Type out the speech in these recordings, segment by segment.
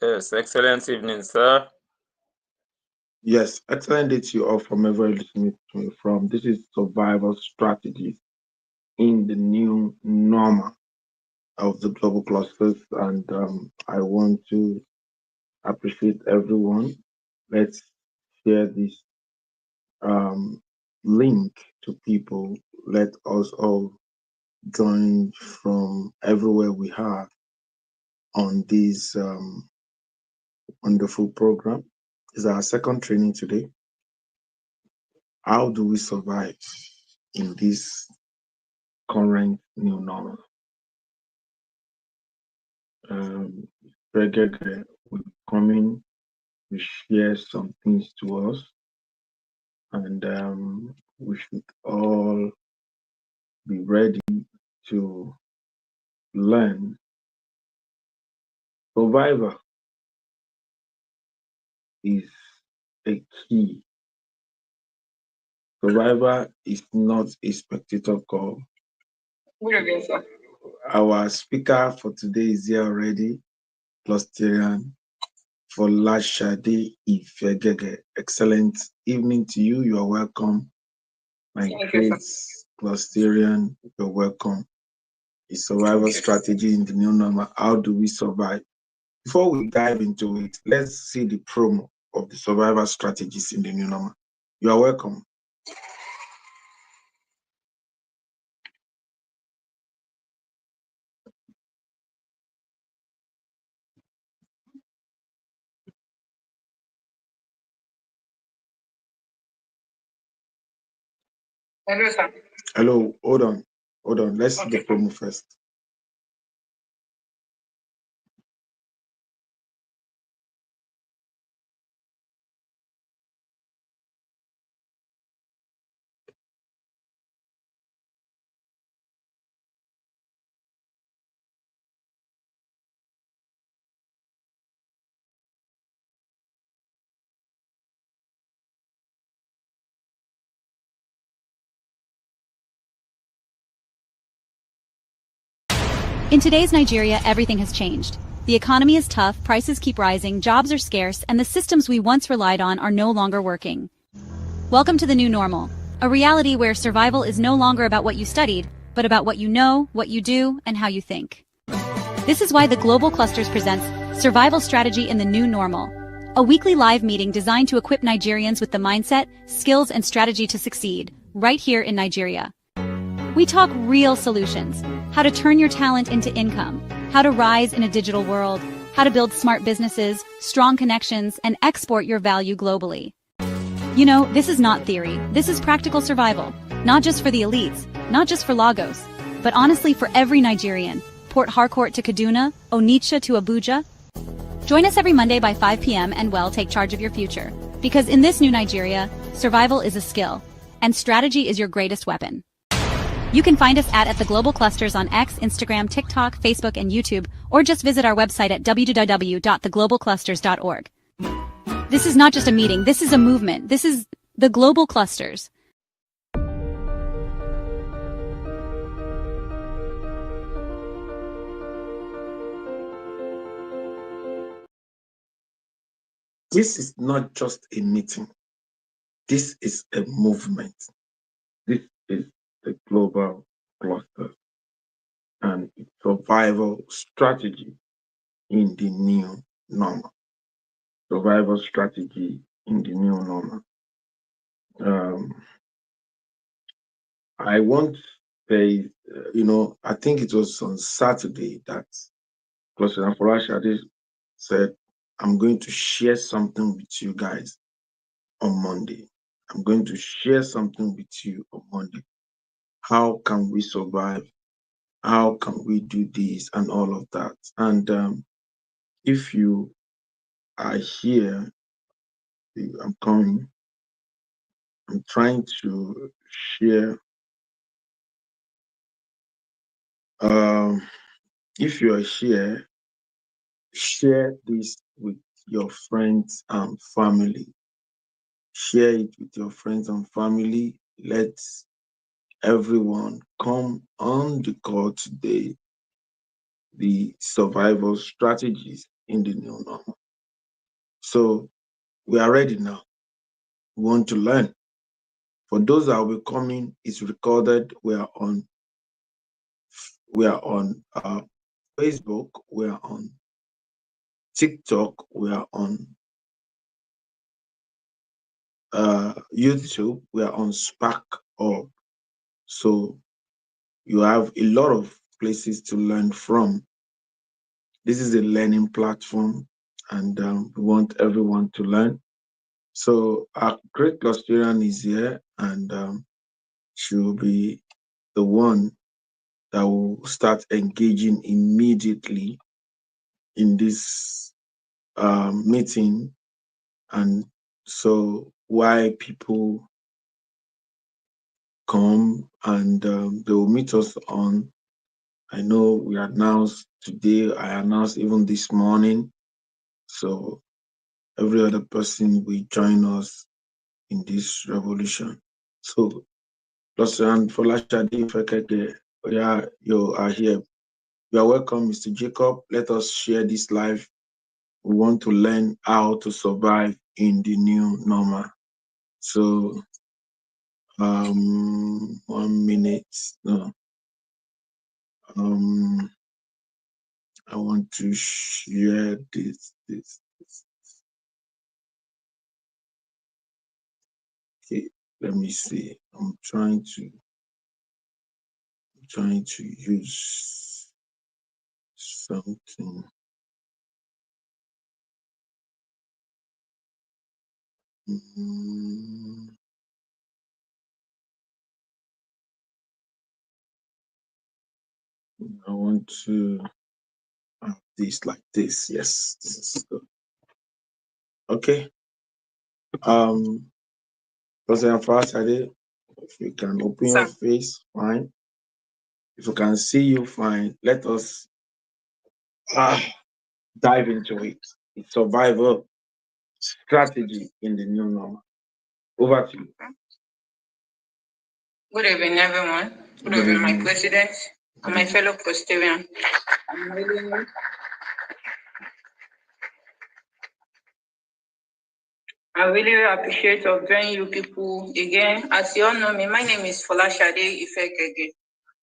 Yes, excellent evening, sir. Yes, excellent day to you all from everywhere listening to me from. This is survival strategies in the new normal of the global clusters, and I want to appreciate everyone. Let's share this um, link to people. Let us all join from everywhere we are on this wonderful program. This is our second training today. How do we survive in this current new normal? Um, Reggae will be coming to share some things to us, and we should all be ready to learn. Survivor is a key. Survivor is not a spectator call. Good evening, sir. Our speaker for today is here already, Clusterian for Lashade Ifegege. Excellent evening to you. You are welcome. My great Clusterian, you're welcome. A survival strategy in the new normal. How do we survive? Before we dive into it, let's see the promo of the survival strategies in the new normal. You are welcome. Hello, sir. Hello, hold on. Hold on. Let's see the promo first. In today's Nigeria, everything has changed. The economy is tough, prices keep rising, jobs are scarce, and the systems we once relied on are no longer working. Welcome to the new normal, a reality where survival is no longer about what you studied, but about what you know, what you do, and how you think. This is why the Global Clusters presents Survival Strategy in the New Normal, a weekly live meeting designed to equip Nigerians with the mindset, skills, and strategy to succeed, right here in Nigeria. We talk real solutions, how to turn your talent into income, how to rise in a digital world, how to build smart businesses, strong connections, and export your value globally. You know, this is not theory, this is practical survival, not just for the elites, not just for Lagos, but honestly for every Nigerian, Port Harcourt to Kaduna, Onitsha to Abuja. Join us every Monday by 5 p.m. and take charge of your future. Because in this new Nigeria, survival is a skill, and strategy is your greatest weapon. You can find us at the Global Clusters on X, Instagram, TikTok, Facebook, and YouTube, or just visit our website at www.theglobalclusters.org. This is not just a meeting, this is a movement. This is the Global Clusters. This is not just a meeting. This is a movement. This is the global cluster and survival strategy in the new normal. Survival strategy in the new normal. I want say, I think it was on Saturday that President Forashade said, I'm going to share something with you guys on Monday. I'm going to share something with you on Monday. How can we survive? How can we do this and all of that? And if you are here, I'm coming. I'm trying to share. Um, if you are here, share this with your friends and family. Share it with your friends and family. Let everyone come on the call today. The survival strategies in the new normal. So we are ready now. We want to learn. For those that will be coming, it's recorded. We are on Facebook, we are on TikTok, we are on YouTube, we are on Spark Up. So you have a lot of places to learn from. This is a learning platform, and we want everyone to learn. So our great custodian is here, and she will be the one that will start engaging immediately in this meeting. And so why people come, and they will meet us on, I know we announced today, I announced even this morning. So every other person will join us in this revolution. So, Losan Folashade Fekeke, yeah, you are here. You are welcome, Mr. Jacob. Let us share this live. We want to learn how to survive in the new normal. So, 1 minute. No. I want to share this. Okay, let me see. I'm trying to use something. I want to have this like this. Yes, this is good. Okay. President Fasade, if you can open your face, fine. If you can see you, fine. Let us dive into it. It's survival strategy in the new normal. Over to you. Good evening, everyone. Good evening, my president and my fellow custodian. I really appreciate of joining you people again. As you all know me, my name is Folashade Ifekege.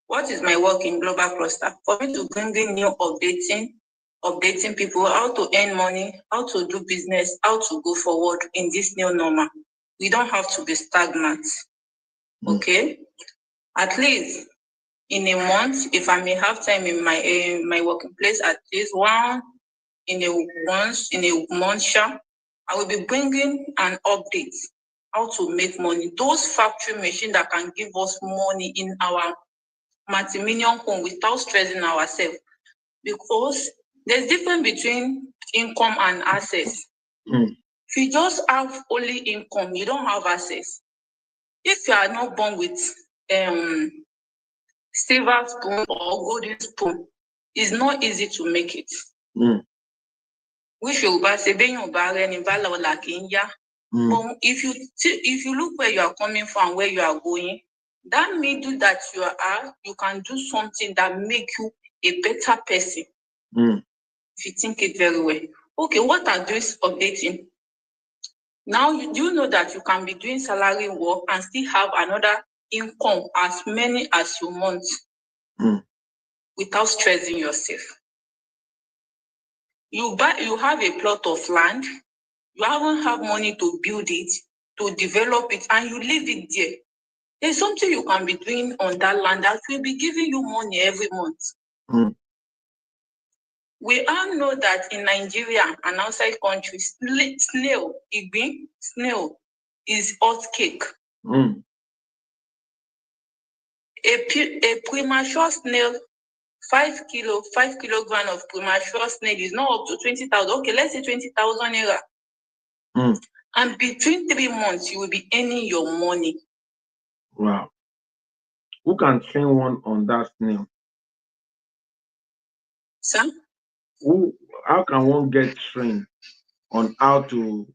What is my work in Global Cluster? For me to bring in new updating people how to earn money, how to do business, how to go forward in this new normal. We don't have to be stagnant. Okay? At least in a month, if I may have time in my working place, at least once in a month, I will be bringing an update how to make money. Those factory machines that can give us money in our multi-million home without stressing ourselves, because there's difference between income and access. If you just have only income, you don't have access. If you are not born with silver spoon or golden spoon, it's not easy to make it. Which Yoruba say, but if you look where you are coming from, where you are going, that middle that you are, you can do something that make you a better person. If you think it very well. Okay, what are those updating? Now you know that you can be doing salary work and still have another income as many as you want without stressing yourself. You have a plot of land, you haven't have money to build it, to develop it, and you leave it there. There's something you can be doing on that land that will be giving you money every month. We all know that in Nigeria and outside countries, snail is hot cake. A premature snail, 5 kilogram of premature snail is not up to 20,000. Okay, let's say 20,000 naira. And between 3 months, you will be earning your money. Wow. Who can train one on that snail? Sir? How can one get trained on how to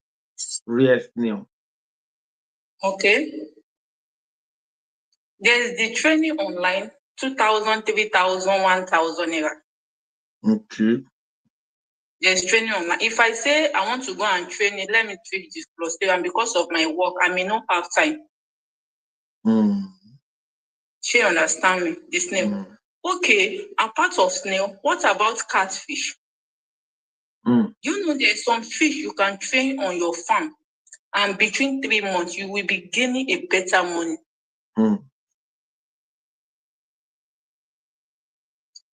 rear snail? Okay. There's the training online, 2,000, 3,000, 1,000 naira. Okay. There's training online. If I say I want to go and train it, let me treat this plus three, and because of my work, I may not have time. She understand me, the snail. Okay, apart of snail, what about catfish? You know there's some fish you can train on your farm, and between 3 months, you will be gaining a better money.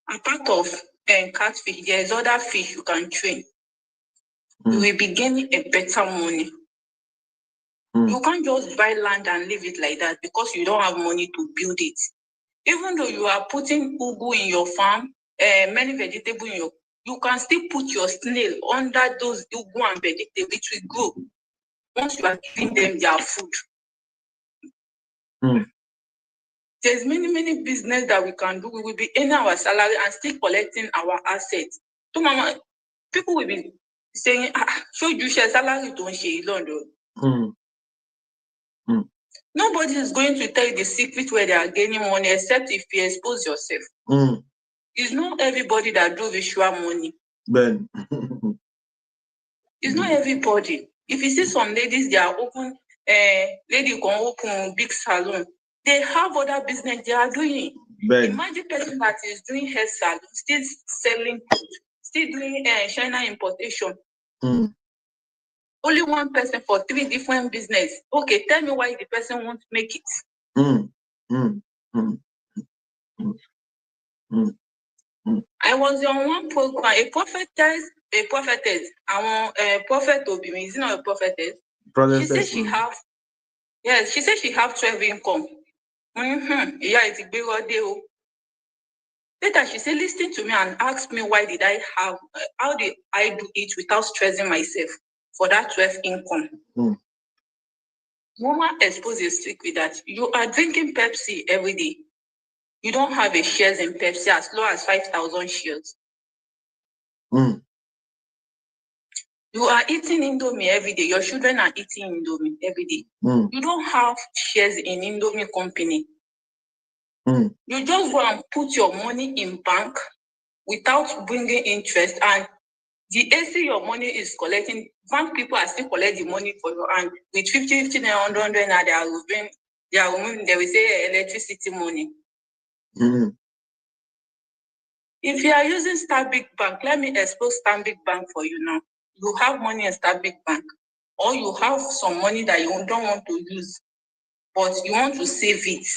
Apart of catfish, there's other fish you can train. You will be gaining a better money. You can't just buy land and leave it like that because you don't have money to build it. Even though you are putting ugu in your farm, many vegetables in your, you can still put your snail under those ugu and vegetables, which will grow once you are giving them their food. There's many business that we can do. We will be earning our salary and still collecting our assets. So, mama, people will be saying, show you share salary, don't share London. Nobody is going to tell you the secret where they are gaining money except if you expose yourself. It's not everybody that do visual money. Ben. It's not everybody. If you see some ladies, they are open, lady can open big salon. They have other business they are doing. Ben. Imagine person that is doing hair salon, still selling food, still doing China importation. Only one person for 3 different business. Okay, tell me why the person won't make it. I was on one program, a prophetess, prophet Obi, is not a prophetess. She said she have, yes, she said she have 12 income. Yeah, it's a big deal. Later, she said, listen to me and ask me why did I have, how did I do it without stressing myself for that 12 income? Woman exposed a secret that you are drinking Pepsi every day. You don't have a shares in Pepsi as low as 5,000 shares. You are eating Indomie every day. Your children are eating Indomie every day. You don't have shares in Indomie company. You just go and put your money in bank without bringing interest, and the AC your money is collecting, bank people are still collecting the money for your hand with 50, 100, and they will say electricity money. If you are using Stanbic Bank, let me expose Stanbic Bank for you now. You have money in Stanbic Bank, or you have some money that you don't want to use, but you want to save it.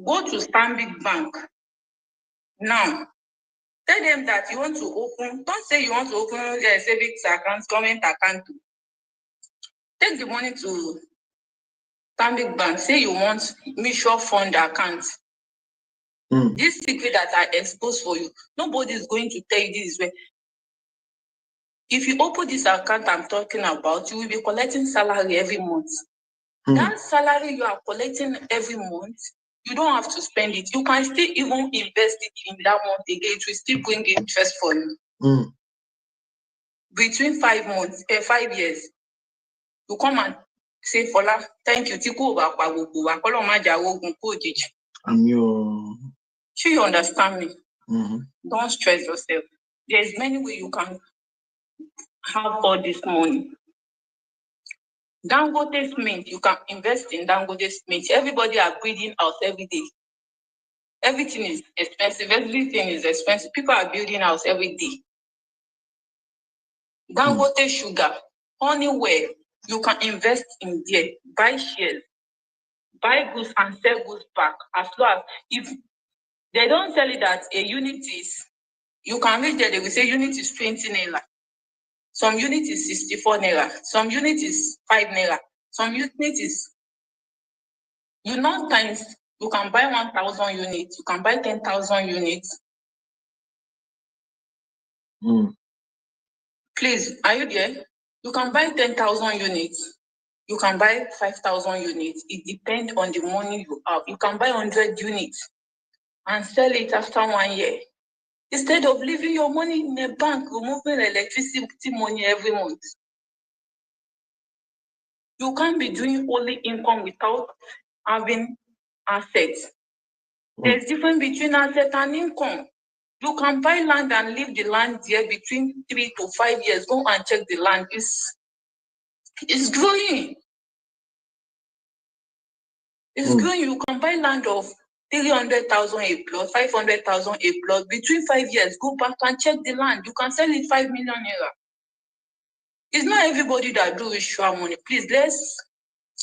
Go to Stanbic Bank. Now, tell them that you want to open, don't say you want to open a savings account, government account. Take the money to Stanbic Bank. Say you want mutual fund account. This secret that I expose for you, nobody is going to tell you this way. If you open this account I'm talking about, you will be collecting salary every month. That salary you are collecting every month, you don't have to spend it. You can still even invest it in that month again. It will still bring interest for you. Between 5 months, 5 years, you come and say, Fola, thank you. I'm your. Sure, you understand me. Don't stress yourself. There's many ways you can have all this money. Dangote Smith, you can invest in Dangote Smith. Everybody are breathing out every day. Everything is expensive. Everything is expensive. People are building house every day. Dangote Sugar, Honeywell, you can invest in there. Buy shares. Buy goods and sell goods back. As low as, if they don't tell you that a unit is, you can reach there, they will say unit is 20 naira. Some unit is 64 naira. Some unit is 5 naira. Some unit is, you know, times, you can buy 1,000 units, you can buy 10,000 units. Please, are you there? You can buy 10,000 units. You can buy 5,000 units. It depends on the money you have. You can buy 100 units and sell it after 1 year. Instead of leaving your money in a bank, removing electricity money every month. You can't be doing only income without having assets. There's difference between asset and income. You can buy land and leave the land there between 3 to 5 years. Go and check the land. It's growing. It's growing. You can buy land of 300,000 a plot, 500,000 a plot. Between 5 years, go back and check the land. You can sell it 5 million naira. It's not everybody that do ritual money. Please,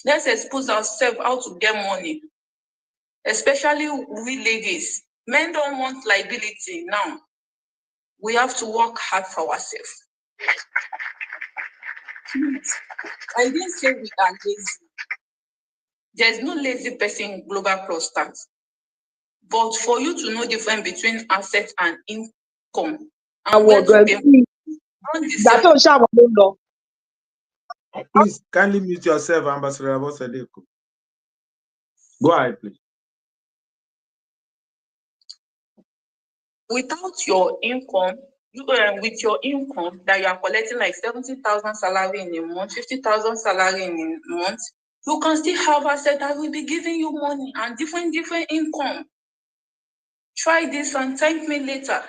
let's expose ourselves how to get money. Especially we ladies. Men don't want liability now. We have to work hard for ourselves. I didn't say we are lazy. There's no lazy person in global clusters. But for you to know the difference between assets and income and where to pay, please kindly mute yourself, Ambassador Abosadeko. Go ahead, please. Without your income, with your income that you are collecting like 70,000 salary in a month, 50,000 salary in a month, you can still have assets that will be giving you money and different income. Try this and thank me later.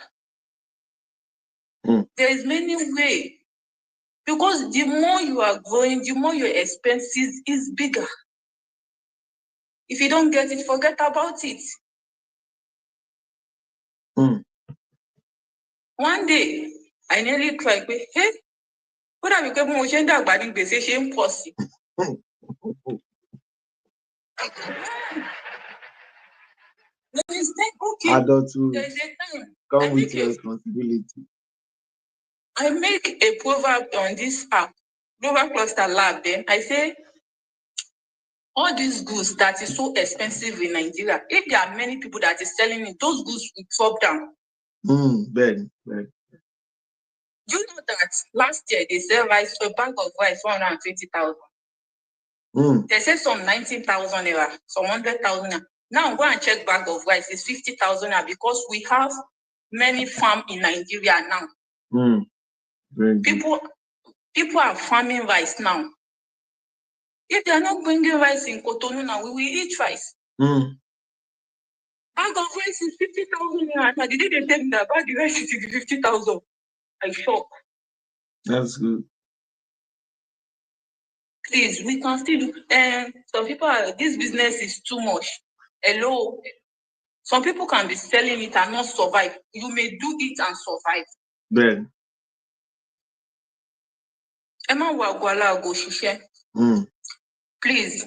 There is many ways. Because the more you are growing, the more your expenses is bigger. If you don't get it, forget about it. One day, I nearly cried. Hey, what have you got? Motion that bad in the same pussy. Adulthood come with responsibility. I make a proverb on this app, Global Cluster Lab. Then I say, all these goods that is so expensive in Nigeria, if there are many people that is selling it, those goods will drop down. Very. You know that last year they sell rice, a bag of rice, 120,000. They say some 19,000 naira, some 100,000. Now go and check bag of rice, it's 50,000 naira because we have many farms in Nigeria now. People are farming rice now. If they are not bringing rice in Cotonou now, we will eat rice. Bag of rice is 50,000 naira. Now, the day they tell me that bag of rice is 50,000, I shock. That's good. Please, we can still do. Some people are, this business is too much. Hello. Some people can be selling it and not survive. You may do it and survive. Ben. Emma Wagwala go shishe. Please,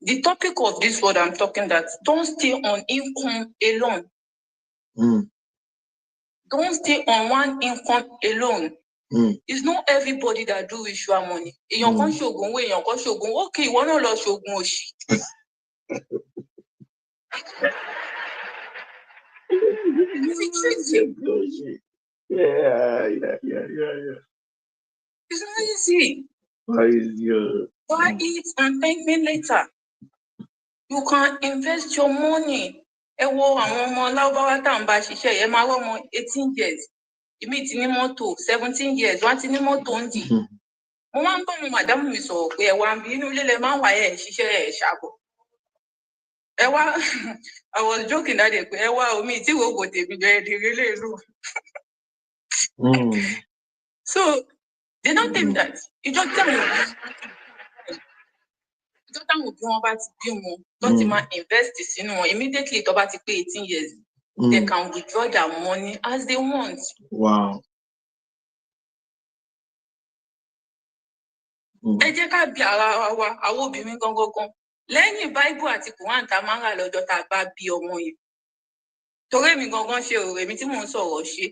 the topic of this word I'm talking that don't stay on income alone. Don't stay on one income alone. It's not everybody that do ritual money. In your country, okay, you want to lose shogun. Yeah. It's not easy. Why is your Buy it and thank me later. You can invest your money. Ewo àwọn ọmọ Lárúbáwá tá ń bá ṣiṣẹ́ yẹn máa wọ ọmọ 18 years. Ìmí ti ní mọ́tò 17 years. Wọ́n ti ní mọ́tò ń dì. Mo máa ń bá àwọn màdámù mi sọ̀rọ̀ pé ẹ̀wà ń bí inú ilé lẹ máa ń wà ẹ̀ ṣiṣẹ́ ẹ̀ ṣàbọ̀. Ẹ̀wà I was joking that day pé ẹ̀wà omi tí wo kò tèmi bẹ̀rẹ̀ di relé ìlú. So they don't think that. Ìjọ táwọn òbí wọn bá ti bí wọn tó ti máa invest sínú wọn immediately tó bá ti pé 18 years they can withdraw their money as they want. Wow. Ẹ jẹ́ ká bí ara wa àwọn obìnrin gangan lẹ́yìn Bible àti Quran tá a máa ń rà lọ́jọ́ tá a bá bí ọmọ yẹn torí èmi gangan ṣe òrò èmi tí mò ń sọ̀rọ̀ ṣe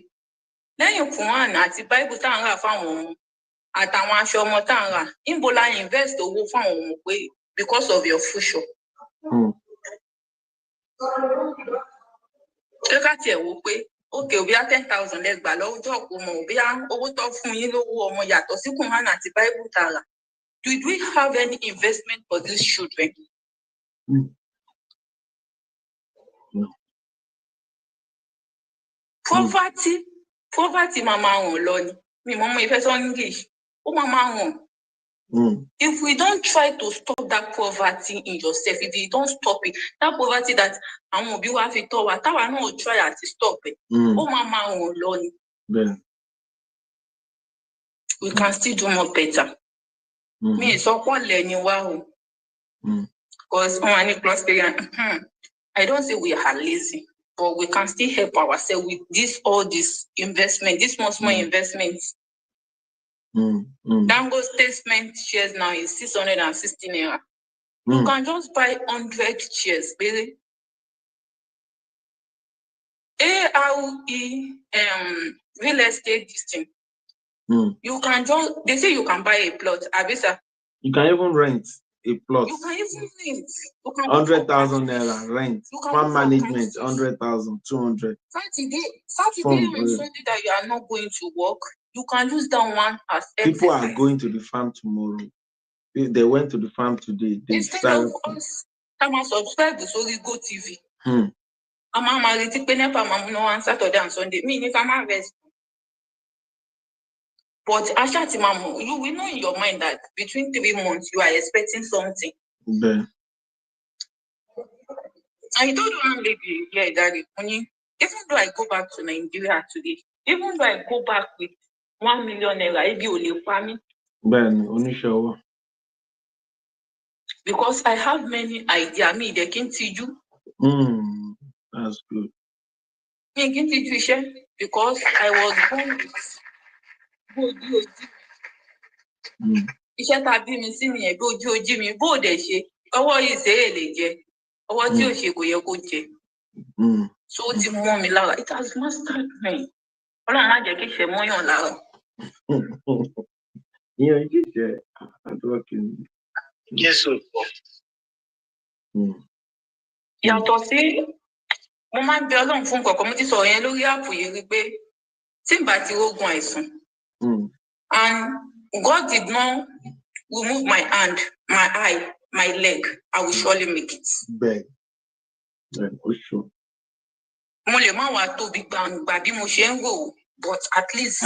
lẹ́yìn Quran àti Bible tá a ń rà fáwọn ọmọ àtàwọn aṣọ ọmọ tá a ń rà níbo la invest owó fáwọn ọmọ pé because of your future. Ṣé ká tiẹ̀ wò pé okay òbí á 10,000 lẹ́gbàá lọ́jọ́ ọ̀pọ̀ ọmọ òbí á owó tó fún yín lówó ọmọ yàtọ̀ sí Quran àti Bible tá a rà. Did we have any investment for these children? Poverty máa máa hàn lọ ni. Mi mọ̀ mọ́ ìfẹ́ sọ English. Ó máa máa hàn. If we don't try to stop that poverty in yourself, if you don't stop it, that poverty that àwọn òbí wa fi tọ́ wa, táwa náà try àti stop it, ó máa wọ̀n lọ ni. We can still do more better. Me sọ pé ọ̀lẹ ni wá o. Because I don't say we are lazy, but we can still help ourselves with all this investment, this small investments. Dango statement shares now is 660 naira. You can just buy 100 shares, baby. ARE real estate this thing. You can just, they say you can buy a plot. Abisa. You can even rent a plot. You can even rent. 100,000 naira rent. Farm management, 100,000, 200. Saturday and Sunday that you are not going to work, you can use that one as people are going to the farm tomorrow. They went to the farm today. They instead of us, come and subscribe to Go TV. I'm married to Penepa Mamuno on Saturday and Sunday. Me, if I'm harvest. But Ashati Mamu, you will know in your mind that between 3 months you are expecting something. Yeah. I told one lady, yeah, Daddy, even though I go back to Nigeria today, even though I go back with 1 million naira, it be only for me. Because I have many ideas. Me, they can teach you. That's good. Me, can teach you because I was born with iṣẹ́ tá a bí mi sí nìyẹn bí ojú mi bó dẹ̀ ṣe ọwọ́ yìí ṣe é lè jẹ ọwọ́ tí ò ṣe kò yẹ kó jẹ so ó ti mọ́ mi lára it has mastered me ọlọ́run má jẹ́ kí ìṣẹ́ mọ́yàn lára. ìyẹn kì í ṣe àdúrà kì í. Jésù. Yàtọ̀ sí mo máa ń bẹ ọlọ́run fún kọ̀ọ̀kan mo ti sọ̀rọ̀ yẹn lórí àpò yìí rí pé tí n bá ti rógun àìsàn and God did not remove my hand, my eye, my leg, I will surely make it. Bẹ́ẹ̀ ó ṣọ. Mo lè má wá tóbi gbàǹgbà bí mo ṣe ń rò, but at least.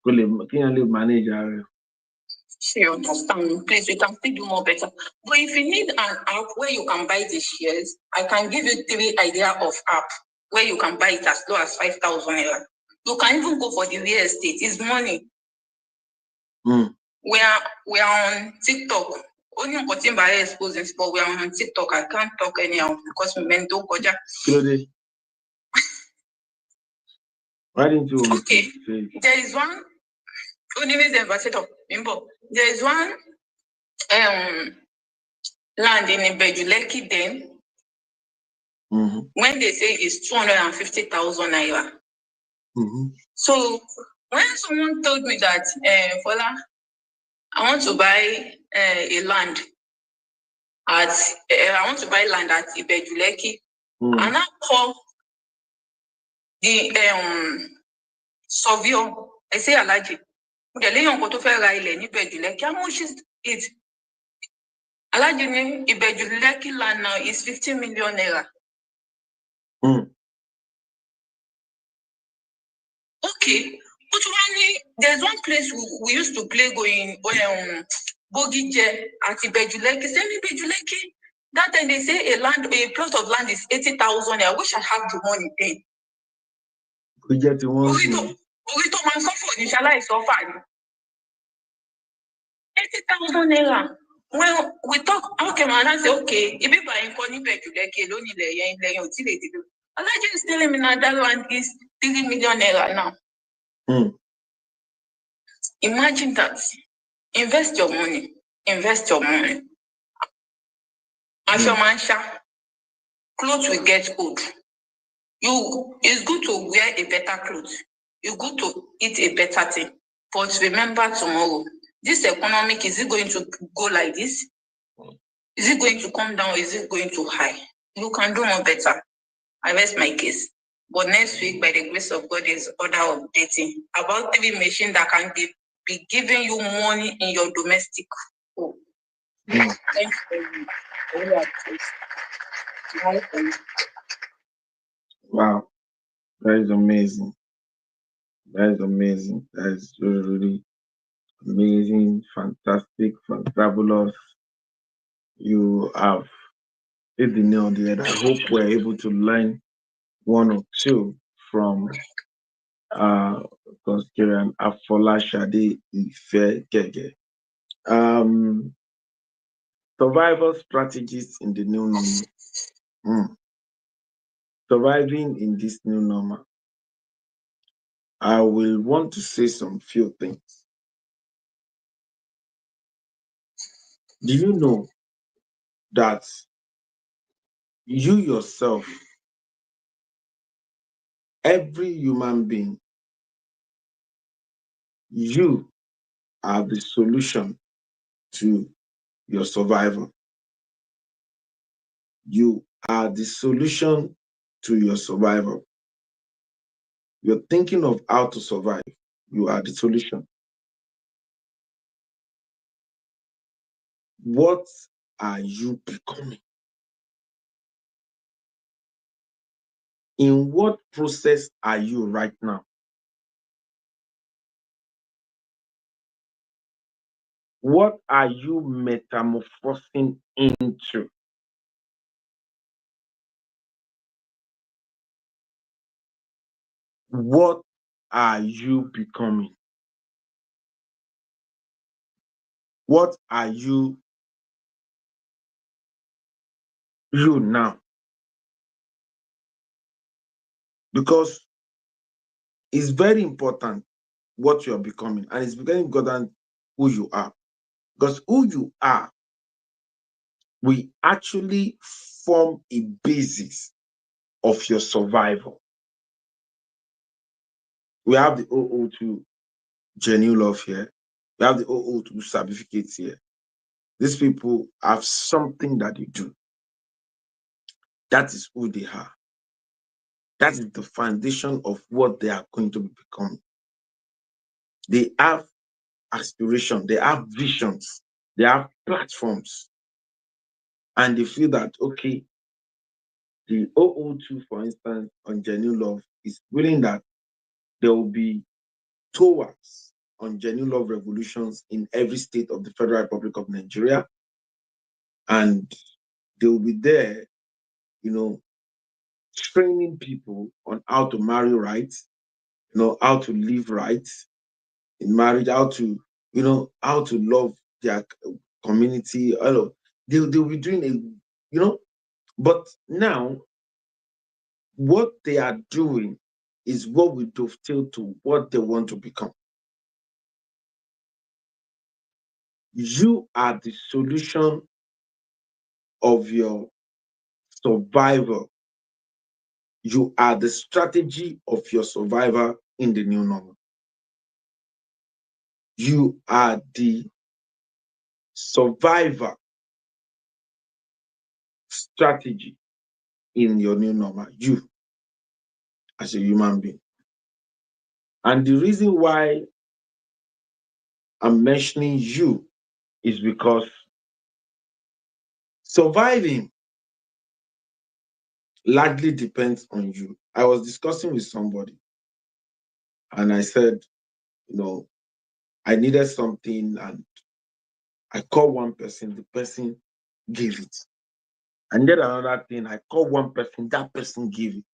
Kò lè kíyàn lè manage ara rẹ̀. You understand? Please, we can still do more better. But if you need an app where you can buy the shares, I can give you 3 ideas of app where you can buy it as low as 5,000 naira. You can even go for the real estate. It's money. We are on TikTok. Only important by exposing, but we are on TikTok. I can't talk anyhow because we men don't go there. Why didn't you? Okay. There is one. There is one land in Bejuleki then. When they say it's 250,000 naira. So when someone told me that, Fola, I want to buy a land at Ibejuleki, and I call the surveyor. I say Alaji, how much is it? Alaji, Ibejuleki land now is 50 million naira. Okay, but there's one place we used to play going Bogije at Ibejuleki. Same Ibejuleki. That time they say a plot of land is 80,000. I wish I have the money then. We get the one. 80,000 naira. When we talk, okay, man, I say, okay, if you buy in Ibejuleki, Alaji is telling me now that land is 3 million naira now. Imagine that. Invest your money. Ashomansha, clothes will get old. It's good to wear a better clothes. It's good to eat a better thing. But remember tomorrow, this economic, is it going to go like this? Is it going to come down? Is it going to high? You can do more better. I rest my case. But next week, by the grace of God, is order updating about 3 machines that can be giving you money in your domestic home. Thank you very much. Wow, that is amazing. That is amazing. That is really, really Amazing, fantastic, fantabulous. You have hit the nail on the head. I hope we're able to learn one or two from Constitution Afolashade Ifegege. Survival strategies in the new normal. Surviving in this new normal. I will want to say some few things. Do you know that you yourself, every human being, you are the solution to your survival? You are the solution to your survival. You're thinking of how to survive. You are the solution. What are you becoming? In what process are you right now? What are you metamorphosing into? What are you becoming? What are you now? Because it's very important what you're becoming, and it's very important who you are. Because who you are will actually form a basis of your survival. We have the 002 genuine love here. We have the 002 certificates here. These people have something that they do. That is who they are. That is the foundation of what they are going to become. They have aspiration, they have visions, they have platforms, and they feel that, okay, the 002, for instance, on genuine love is willing that there will be towards on genuine love revolutions in every state of the Federal Republic of Nigeria, and they will be there, training people on how to marry right, how to live right in marriage, how to love their community. They'll be doing but now what they are doing is what we dovetail to what they want to become. You are the solution of your survival. You are the strategy of your survival in the new normal. You are the survivor strategy in your new normal. You as a human being. And the reason why I'm mentioning you is because surviving largely depends on you. I was discussing with somebody and I said, I needed something and I called one person, the person gave it. I needed another thing, I called one person, that person gave it.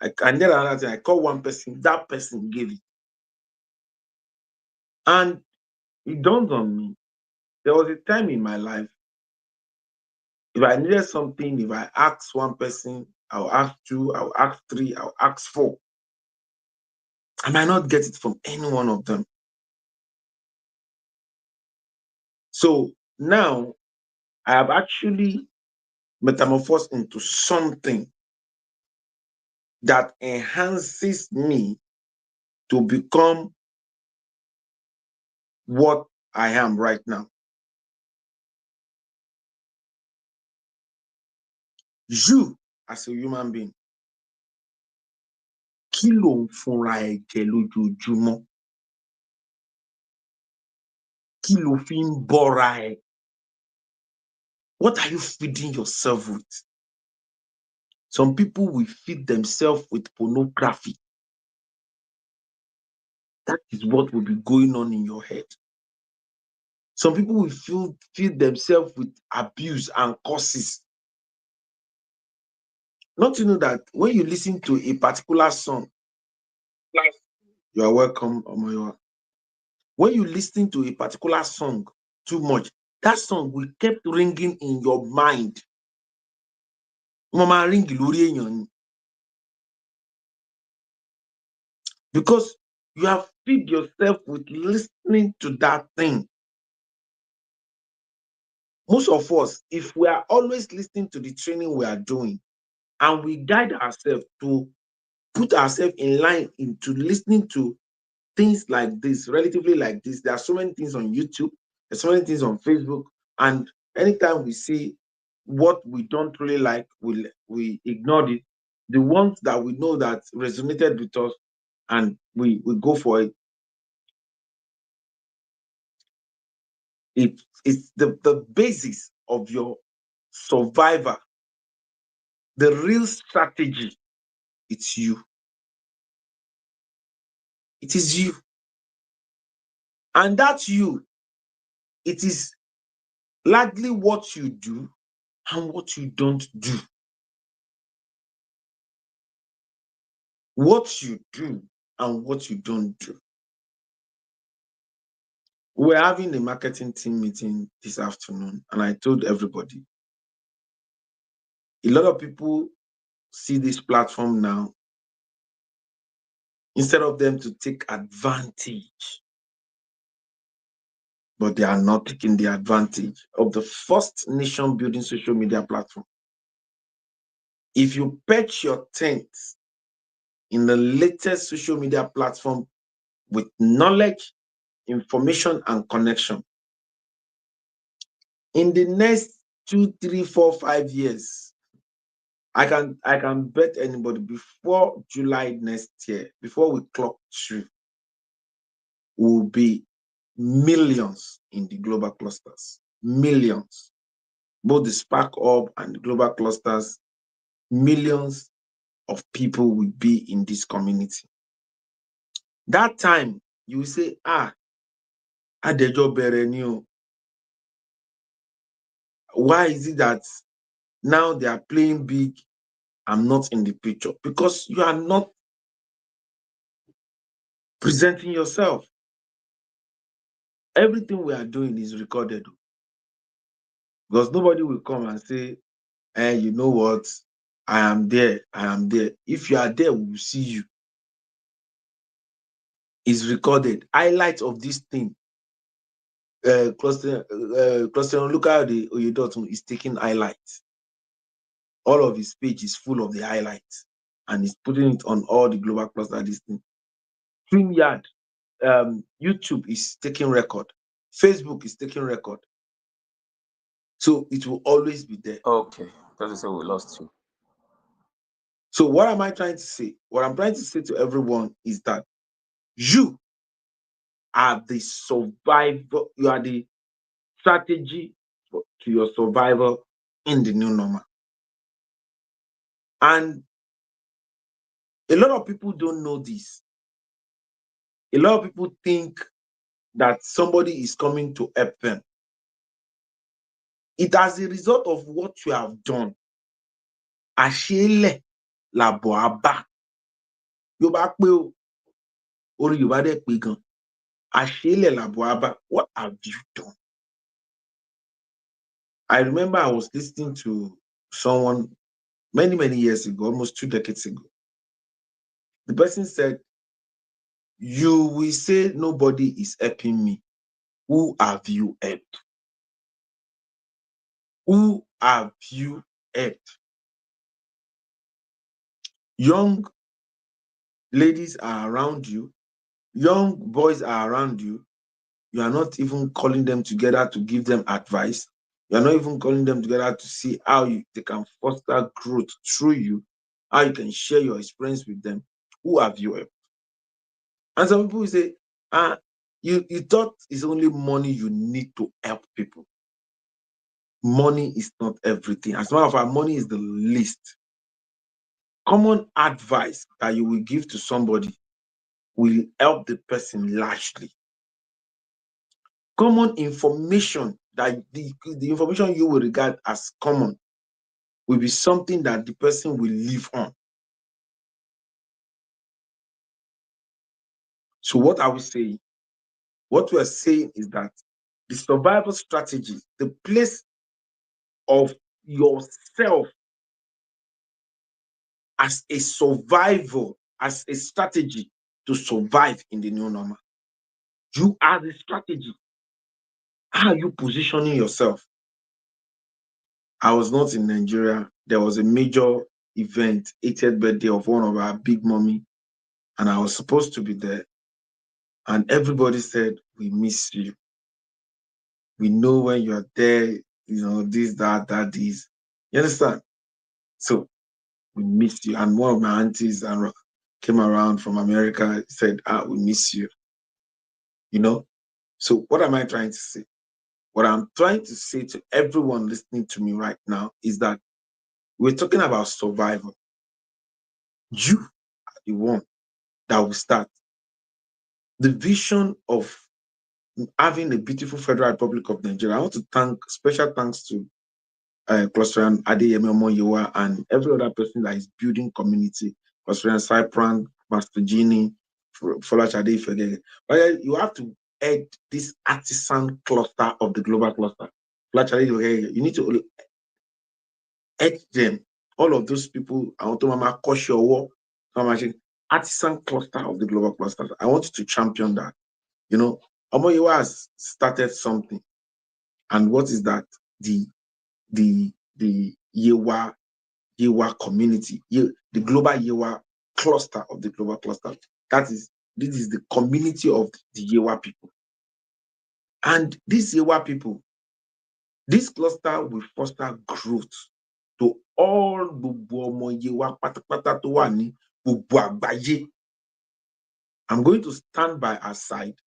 I needed another thing, I called one person, that person gave it. And it dawned on me, there was a time in my life, if I needed something, if I asked one person, I'll ask two, I'll ask three, I'll ask four. I might not get it from any one of them. So now I have actually metamorphosed into something that enhances me to become what I am right now. You, as a human being, kí lò ń fúnra ẹ jẹ lójoojúmọ́? Kí lò fi ń bọ́ra ẹ? What are you feeding yourself with? Some people will feed themselves with pornography. That is what will be going on in your head. Some people will feed themselves with abuse and curses. Not to know that when you listen to a particular song, you are welcome, Omoyowa. When you listen to a particular song too much, that song will keep ringing in your mind. Mama ring lórí èèyàn ni. Because you have fed yourself with listening to that thing. Most of us, if we are always listening to the training we are doing, and we guide ourselves to put ourselves in line into listening to things like this, relatively like this, there are so many things on YouTube, there's so many things on Facebook, and anytime we see what we don't really like, we ignore it. The ones that we know that resonated with us, and we go for it. It's the basis of your survivor. The real strategy, it's you. It is you. And that's you. It is largely what you do and what you don't do. What you do and what you don't do. We're having a marketing team meeting this afternoon, and I told everybody, a lot of people see this platform now, instead of them to take advantage, but they are not taking the advantage of the first nation building social media platform. If you pitch your tent in the latest social media platform with knowledge, information, and connection, in the next 2, 3, 4, 5 years, I can bet anybody before July next year, before we clock through, will be millions in the global clusters. Millions. Both the Spark Hub and the global clusters, millions of people will be in this community. That time, you will say, Adejo Berenio. Why is it that now they are playing big? I'm not in the picture. Because you are not presenting yourself. Everything we are doing is recorded. Because nobody will come and say, you know what? I am there. I am there. If you are there, we will see you. It's recorded. Highlight of this thing. Cluster Olukayode Oyedotun is taking highlights. All of his page is full of the highlights, and he's putting it on all the global cluster. This thing. StreamYard, YouTube is taking record. Facebook is taking record. So it will always be there. Okay, that's say we lost you. So what am I trying to say? What I'm trying to say to everyone is that you are the survival. You are the strategy to your survival in the new normal. And a lot of people don't know this. A lot of people think that somebody is coming to help them. It as a result of what you have done. Àṣélẹ̀ làbọ̀ àbá. Yorùbá pé o, orí Yorùbá dẹ̀ pé gan. Àṣélẹ̀ làbọ̀ àbá. What have you done? I remember I was listening to someone many, many years ago, almost 2 decades ago. The person said, you will say nobody is helping me. Who have you helped? Who have you helped? Young ladies are around you. Young boys are around you. You are not even calling them together to give them advice. You are not even calling them together to see how they can foster growth through you, how you can share your experience with them. Who have you helped? And some people will say, you thought it's only money you need to help people. Money is not everything. As a matter of fact, money is the least. Common advice that you will give to somebody will help the person largely. common information, that the information you will regard as common will be something that the person will live on. So what are we saying? What we are saying is that the survival strategy, the place of yourself as a survival, as a strategy to survive in the new normal. You are the strategy. How are you positioning yourself? I was not in Nigeria. There was a major event, 80th birthday of one of our big mommy, and I was supposed to be there. And everybody said, we miss you. We know when you are there, this, that, this. You understand? So we miss you. And one of my aunties came around from America, said, we miss you. So what am I trying to say? What I'm trying to say to everyone listening to me right now is that we're talking about survival. You are the one that will start. The vision of having a beautiful Federal Republic of Nigeria. I want to special thanks to Cluster Adeyemi Omoyewa and every other person that is building community. Cluster Cypran, Master Genie, Folashade Ifegege. But you have to add this artisan cluster of the global cluster. Folashade Ifegege, you need to add them. All of those people, I want to artisan cluster of the global cluster. I want you to champion that. Omoyewa has started something. And what is that? The Yewa community, the global Yewa cluster of the global cluster. This is the community of the Yewa people. And these Yewa people, this cluster will foster growth to all Gbogbo Yewa pátápátá tó wà ní gbogbo àgbáyé. I'm going to stand by our side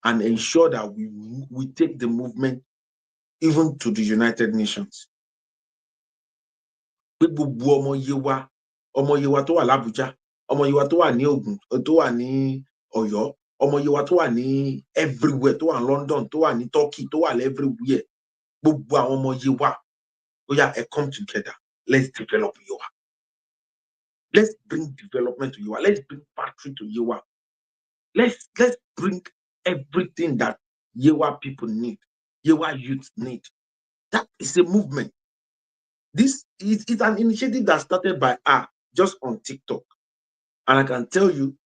and ensure that we take the movement even to the United Nations. Gbogbo ọmọ Yewa tó wà l'Abuja, ọmọ Yewa tó wà ní Ògùn, tó wà ní Ọ̀yọ́, ọmọ Yewa tó wà ní everywhere, tó wà ní London, tó wà ní Turkey, tó wà everywhere. Gbogbo àwọn ọmọ Yewa, come together. Let's develop Yewa. Let's bring development to Yewa. Let's bring factory to Yewa. Let's bring everything that Yewa people need, Yewa youth need. That is a movement. This is an initiative that started by her just on TikTok. And I can tell you,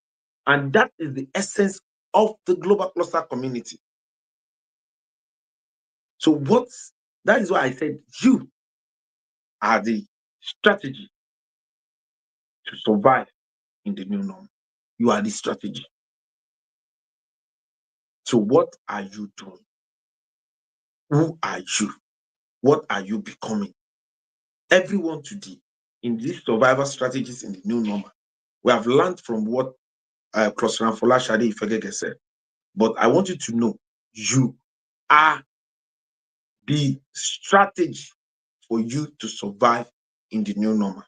and that is the essence of the global cluster community. So that is why I said you are the strategy to survive in the new norm. You are the strategy. So what are you doing? Who are you? What are you becoming? Everyone today in these survival strategies in the new normal, we have learned from what Cluster Folashade Ifegege said. But I want you to know you are the strategy for you to survive in the new normal.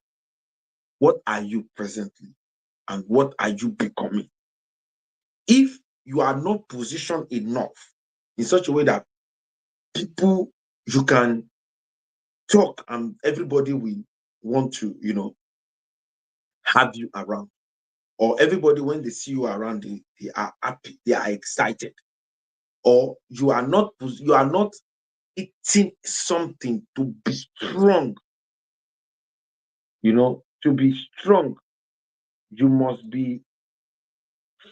What are you presently and what are you becoming? If you are not positioned enough in such a way that people, you can talk and everybody will want to, have you around, or everybody, when they see you around, they are happy, they are excited, or you are not eating something to be strong. To be strong, you must be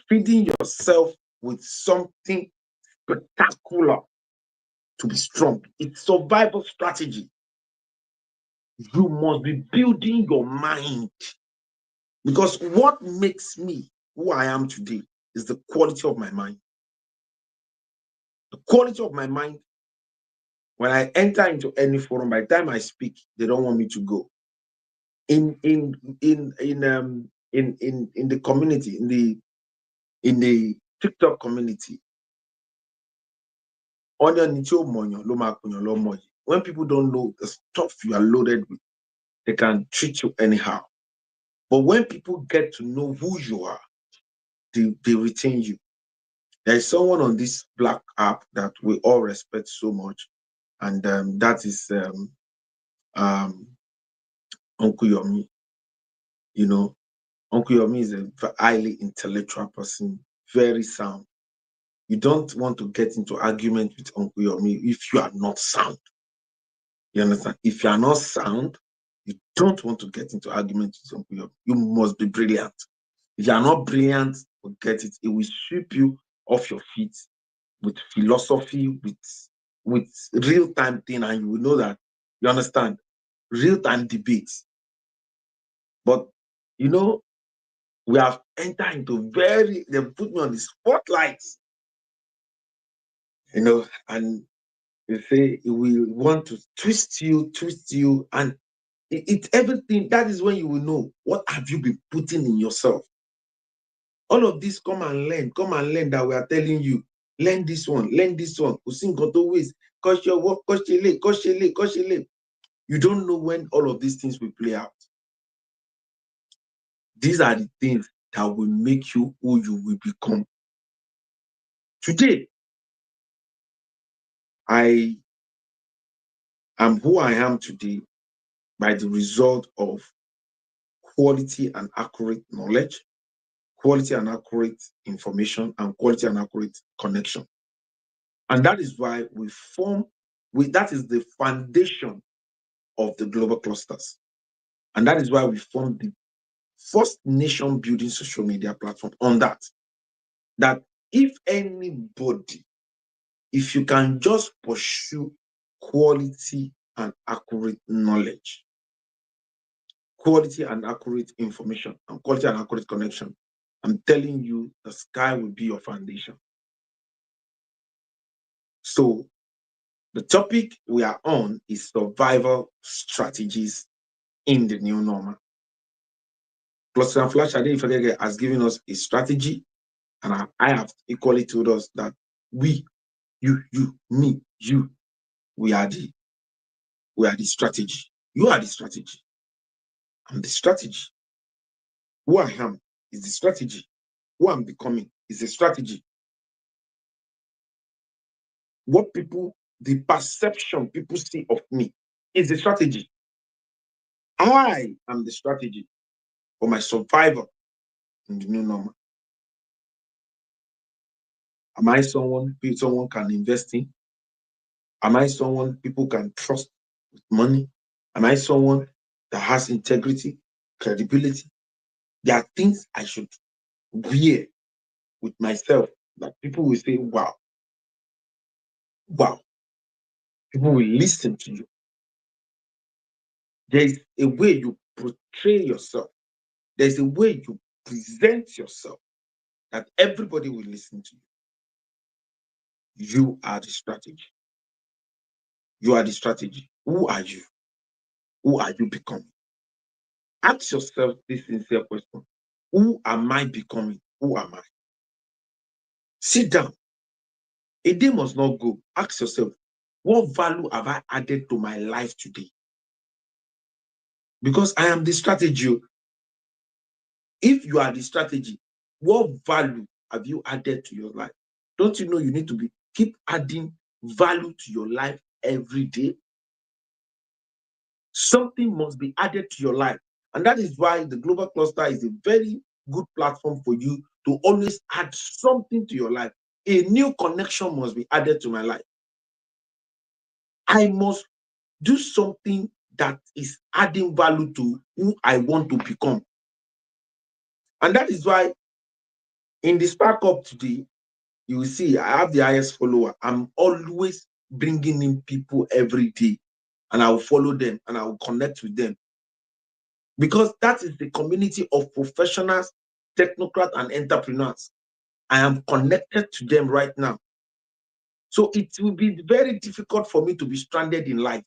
feeding yourself with something spectacular to be strong. It's survival strategy. You must be building your mind, because what makes me who I am today is the quality of my mind. The quality of my mind. When I enter into any forum, by the time I speak, they don't want me to go. In the community, in the TikTok community, when people don't know the stuff you are loaded with, they can treat you anyhow. But when people get to know who you are, they retain you. There's someone on this black app that we all respect so much, and that is Uncle Yomi. You know, Uncle Yomi is a highly intellectual person, very sound. You don't want to get into argument with Uncle Yomi if you are not sound. You understand? If you are not sound, you don't want to get into argument with Uncle Yomi. You must be brilliant. If you are not brilliant, forget it. It will sweep you off your feet with philosophy, with real-time thing, and you will know that, you understand, real-time debates. But you know, we have entered into they put me on the spotlight, you know, and they say we want to twist you, and it's everything. That is when you will know what have you been putting in yourself. All of this, come and learn that we are telling you. Learn this one. Usin got always cause your work, cause you don't know when all of these things will play out. These are the things that will make you who you will become. Today, I am who I am today by the result of quality and accurate knowledge, quality and accurate information, and quality and accurate connection. And that is why that is the foundation of the global clusters. And that is why we formed the first nation building social media platform on that. That if anybody, if you can just pursue quality and accurate knowledge, quality and accurate information, and quality and accurate connection, I'm telling you, the sky will be your foundation. So the topic we are on is survival strategies in the new normal. Cluster Flash has given us a strategy, and I have equally told us that we, you, me, you, we are the strategy. You are the strategy. I'm the strategy. Who I am is the strategy. Who I'm becoming is the strategy. The perception people see of me is the strategy. I am the strategy for my survival in the new normal. Am I someone can invest in? Am I someone people can trust with money? Am I someone that has integrity, credibility? There are things I should wear with myself that people will say, wow. People will listen to you. There's a way you portray yourself. There's a way you present yourself that everybody will listen to you. You are the strategy. You are the strategy. Who are you? Who are you becoming? Ask yourself this sincere question. Who am I becoming? Who am I? Sit down. A day must not go. Ask yourself, what value have I added to my life today? Because I am the strategy. If you are the strategy, what value have you added to your life? Don't you know you need to keep adding value to your life every day? Something must be added to your life. And that is why the Global Cluster is a very good platform for you to always add something to your life. A new connection must be added to my life. I must do something that is adding value to who I want to become. And that is why in the Spark Up today, you will see I have the highest follower. I'm always bringing in people every day, and I will follow them and I will connect with them. Because that is the community of professionals, technocrats, and entrepreneurs. I am connected to them right now. So it will be very difficult for me to be stranded in life.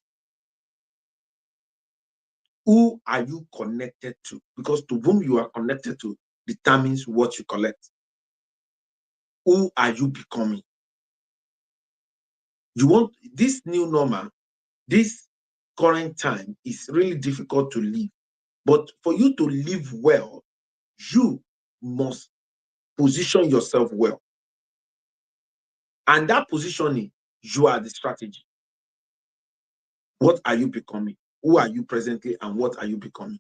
Who are you connected to? Because to whom you are connected to determines what you collect. Who are you becoming? You want this new normal, this current time is really difficult to live. But for you to live well, you must position yourself well. And that positioning, you are the strategy. What are you becoming? Who are you presently and what are you becoming?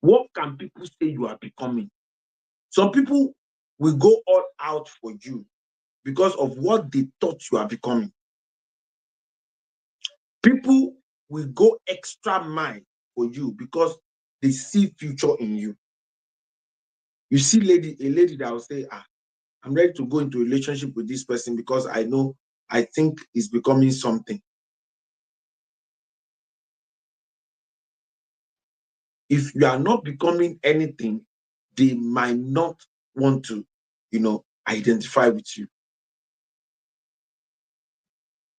What can people say you are becoming? Some people will go all out for you because of what they thought you are becoming. People will go extra mile for you because they see future in you. You see a lady that will say, I'm ready to go into a relationship with this person because I think it's becoming something. If you are not becoming anything, they might not want to, identify with you.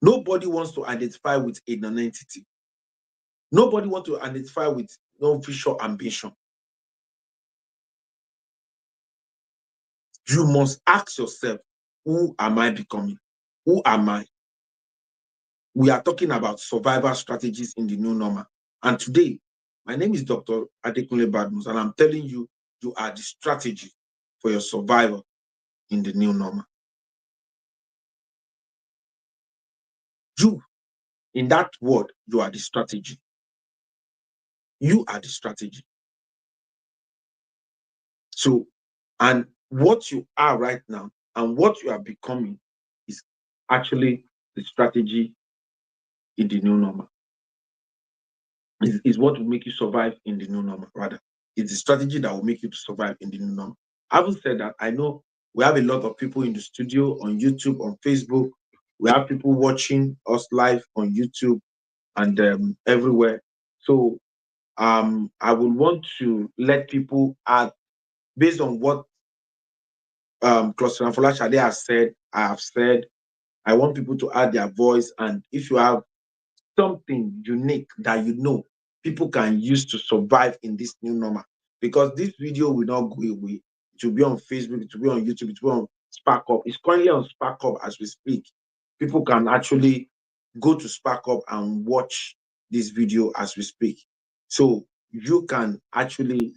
Nobody wants to identify with a non-entity. Nobody wants to identify with no future ambition. You must ask yourself, who am I becoming? Who am I? We are talking about survival strategies in the new normal. And today, my name is Dr. Adekunle Badmus, and I'm telling you, you are the strategy for your survival in the new normal. You, in that word, you are the strategy. You are the strategy. So, and what you are right now and what you are becoming is actually the strategy in the new normal. Is what will make you survive in the new normal, rather. It's the strategy that will make you to survive in the new normal. Having said that, I know we have a lot of people in the studio, on YouTube, on Facebook. We have people watching us live on YouTube and everywhere. So I would want to let people add, based on what Cluster and Folashade has said, I have said, I want people to add their voice. And if you have something unique that people can use to survive in this new normal, because this video will not go away. It will be on Facebook, it will be on YouTube, it will be on Spark Up. It's currently on Spark Up as we speak. People can actually go to Spark Up and watch this video as we speak. So you can actually,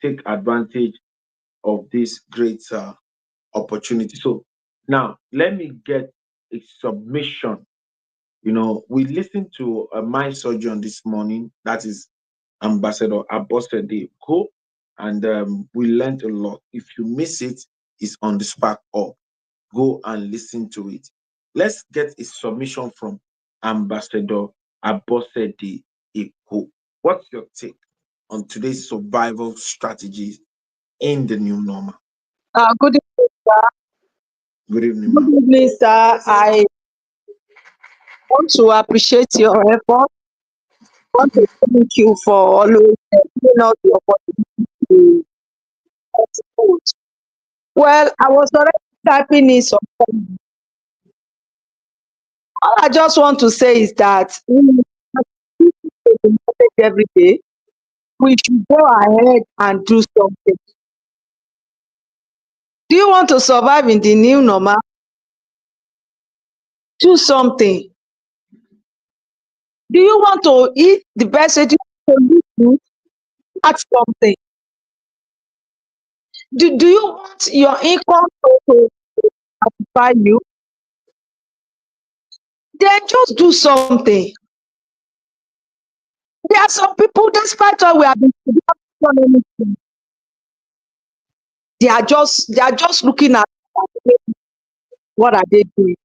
take advantage of this great opportunity. So now let me get a submission. We listened to a mind surgeon this morning, that is Ambassador Abosede Go, and we learned a lot. If you miss it, it's on the Spark Up. Go and listen to it. Let's get a submission from Ambassador Abosede Go. What's your take on today's survival strategies in the new normal? Good evening, sir. Good evening, Good ma'am. evening, sir. I want to appreciate your effort. I want to thank you for always giving us the opportunity to contribute. Well, I was already typing in some comments. All I just want to say is that we message every day. We should go ahead and do something. Do you want to survive in the new normal? Do something. Do you want to eat the best way to live? Ask something. Do you want your income to satisfy you? Then just do something. There are some people, despite all we have been they haven't done anything. They are just looking at what are they doing.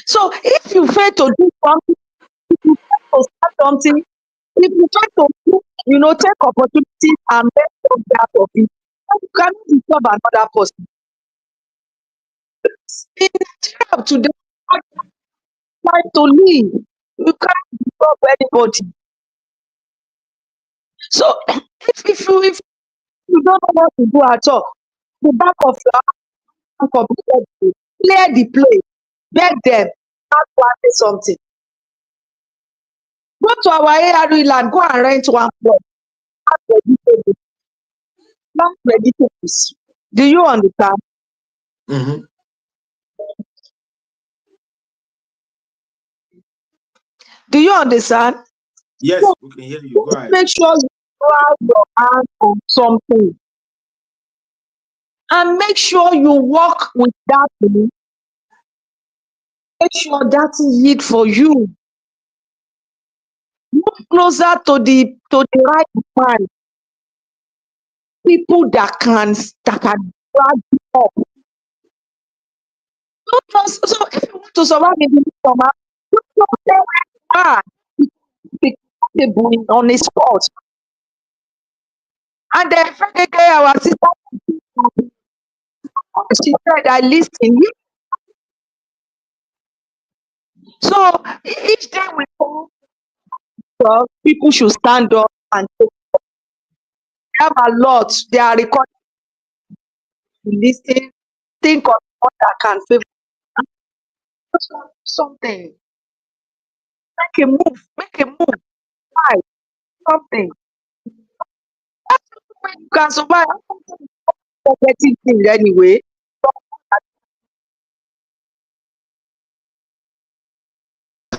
So if you fail to do something, if you fail to start something, if you try to take opportunities and make something out of it, you cannot disturb another person. In Nigeria today, trying to live, you can't disturb anybody. So if you don't know what to do at all, the back of your hand, clear the place, beg them, ask to say something. Go to our ARE land, go and rent one plot, plant vegetables. Do you understand? Mm-hmm. Do you understand? Yes, So we can hear you. Go ahead. make sure try your hand on something and make sure you work with that thing. Make sure that yield for you. Move closer to the right man. People that can drag you up. Don't just so if you want to survive in the summer, don't just stay where you are. Be comfortable on a spot. And then Friday, our sister, she said, I listen. So each day we come, people should stand up and take. They have a lot. They are recording, listening, think of what that can favor something. Make a move. Make a move. Try something. That's the way you can survive. Forgetting things anyway.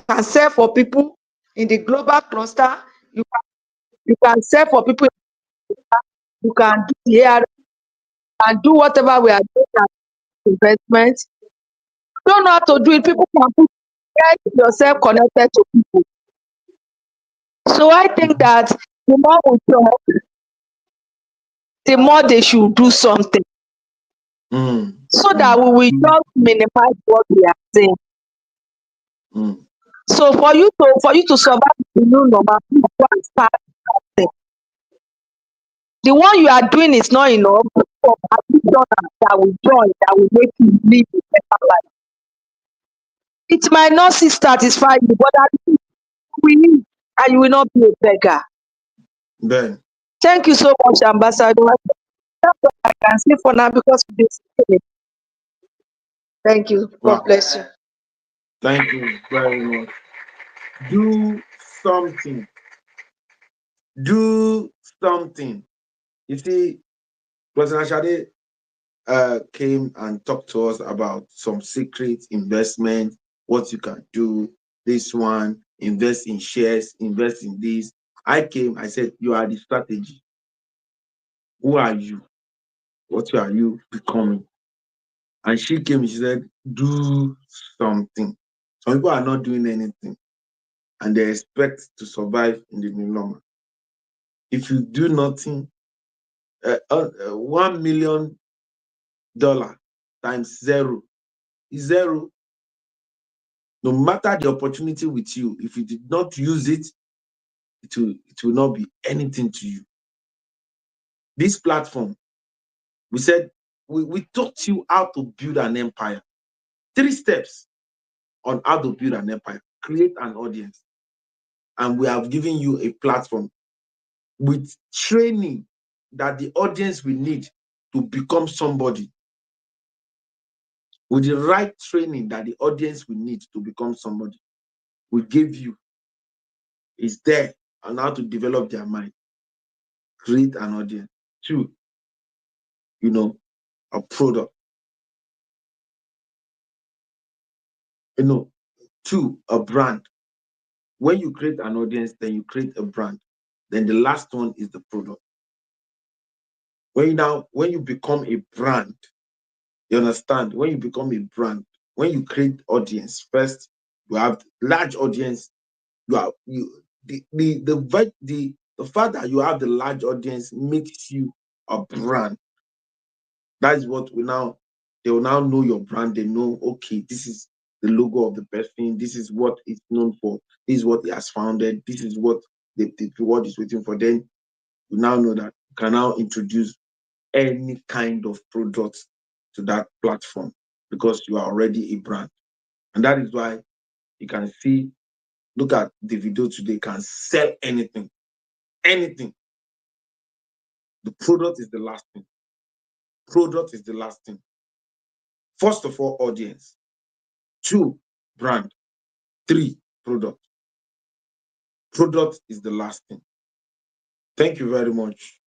Can sell for people in the global cluster. You can sell for people. You can do the AR, and do whatever we are doing as investment. Don't know how to do it. People can put get yourself connected to people. So I think that the more we talk, the more they should do something so that we will just minimize what we are saying. So for you to survive the new normal, you go and start something. The one you are doing is not enough. For additional that will join, that will make you live a better life. It might not satisfy you, but at least we need, and you will not be a beggar. Then, Thank you so much, Ambassador. That's what I can say for now because of this. Thank you. wow, God bless you. thank you very much. Do something. Do something. You see, President Shade came and talked to us about some secret investment, what you can do, this one, invest in shares, invest in this. I said, you are the strategy. Who are you? What are you becoming? And she came, she said, do something. Some people are not doing anything and they expect to survive in the new normal. If you do nothing, $1 million times zero is zero. No matter the opportunity with you, if you did not use it, it will not be anything to you. This platform, we said, we taught you how to build an empire. 3 steps on how to build an empire. Create an audience. And we have given you a platform with training that the audience will need to become somebody. With the right training that the audience will need to become somebody, we gave you. Is there on how to develop their mind. Create an audience. 2, a product. 2, a brand. When you create an audience, then you create a brand. Then the last one is the product. When you become a brand, you understand? When you become a brand, when you create audience, first you have large audience. The fact that you have the large audience makes you a brand. That is what they will now know your brand. They know, okay, this is the logo of the person. This is what it's known for. This is what it has founded. This is what the reward is waiting for. Then you now know that you can now introduce any kind of product to that platform because you are already a brand. And that is why you can see, look at the video today, can sell anything. Anything. The product is the last thing. Product is the last thing. First of all, audience. 2, brand. 3, product. Product is the last thing. Thank you very much,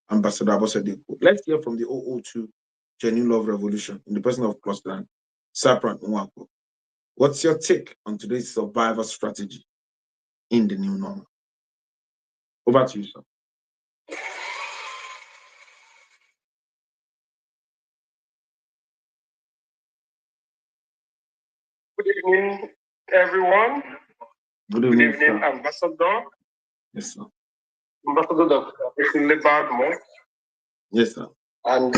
Ambassador Abosedeko. Let's hear from the 002 Genuine Love Revolution in the person of Cluster Sapran Nwako. What's your take on today's survival strategy in the new normal? Over to you, sir. Good evening, everyone. Good evening, sir. Ambassador. Yes, sir. Ambassador Dr. Badmo. Yes, sir. And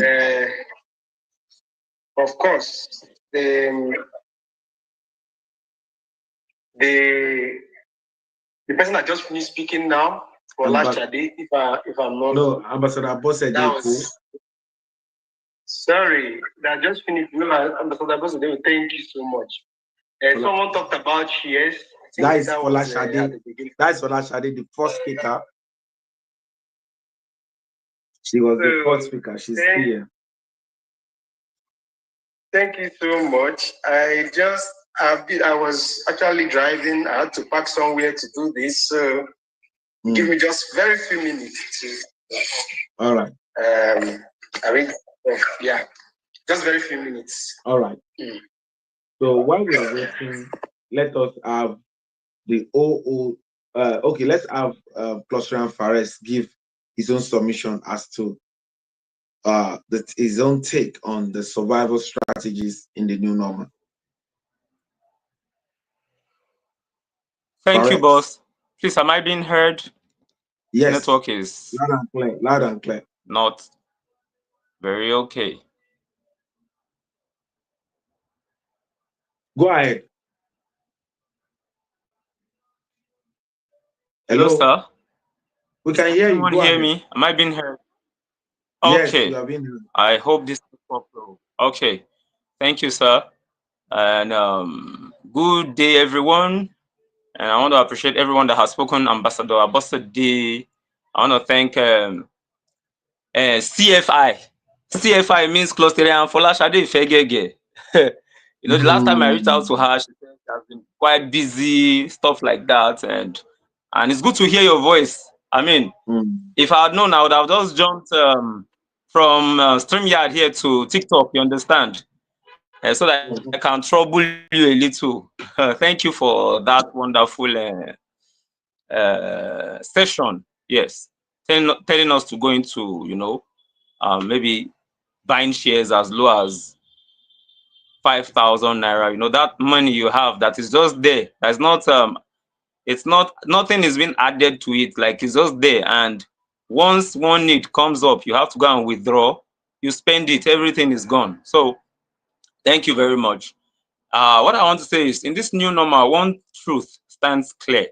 of course, the person that just finished speaking now, for last Chade, if I'm not. No, Ambassador Boss said sorry, that just finished. Ambassador Boss, thank you so much. Someone talked about shares. That is for last Chade. That is for last Chade, the first speaker. She was the first speaker. She's here. Thank you so much. I was actually driving. I had to park somewhere to do this. So give me just very few minutes to. All right. Yeah, just very few minutes. All right. So while we are waiting, let us have the OO. Okay, let's have Cluster Fares give his own submission as to his own take on the survival strategies in the new normal. Thank you, boss. Please, am I being heard? Yes. Network is loud and clear. Loud and clear. Not very okay. Go ahead. Hello, sir. We can hear you. Go hear me? Am I being heard? Yes, okay. You are being heard. I hope this is proper. Okay. Thank you, sir. And good day, everyone. And I want to appreciate everyone that has spoken. Ambassador D. I want to thank CFI. CFI means Closterian Folashade Fegege. You know, the last time I reached out to her, she said she has been quite busy, stuff like that. And it's good to hear your voice. I mean, if I had known, I would have just jumped from StreamYard here to TikTok, you understand? So that I can trouble you a little. Thank you for that wonderful session. Yes, telling us to go into, you know, maybe buying shares as low as 5,000 naira. You know, that money you have that is just there. That's not it's not, nothing is being added to it. Like, it's just there. And once one need comes up, you have to go and withdraw. You spend it, everything is gone. So thank you very much. What I want to say is, in this new normal, one truth stands clear.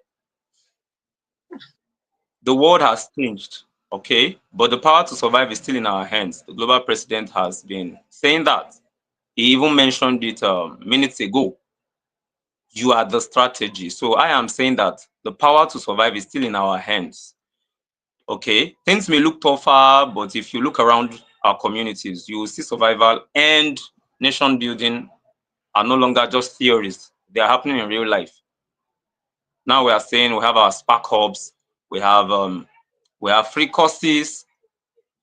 The world has changed, okay? But the power to survive is still in our hands. The global president has been saying that. He even mentioned it minutes ago. You are the strategy. So I am saying that the power to survive is still in our hands, okay? Things may look tougher, but if you look around our communities, you will see survival and nation building are no longer just theories. They are happening in real life. Now we are saying we have our Spark hubs, we have free courses.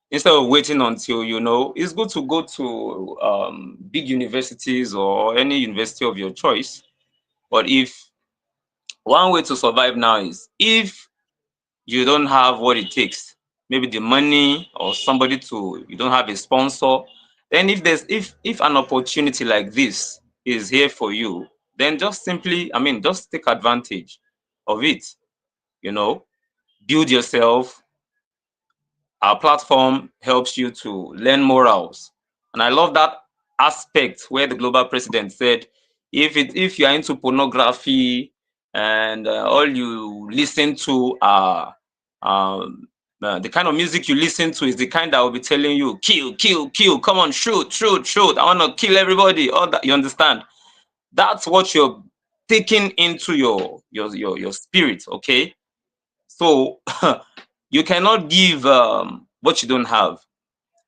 Instead of waiting until, you know, it's good to go to big universities or any university of your choice. But if one way to survive now is, if you don't have what it takes, maybe the money or somebody to, you don't have a sponsor, then if an opportunity like this is here for you, then just simply, I mean, just take advantage of it. You know, build yourself. Our platform helps you to learn morals. And I love that aspect where the global president said, if you are into pornography and all you listen to are the kind of music you listen to is the kind that will be telling you, kill, kill, kill, come on, shoot, shoot, shoot, I want to kill everybody, all that, you understand? That's what you're taking into your spirit, okay? So you cannot give what you don't have.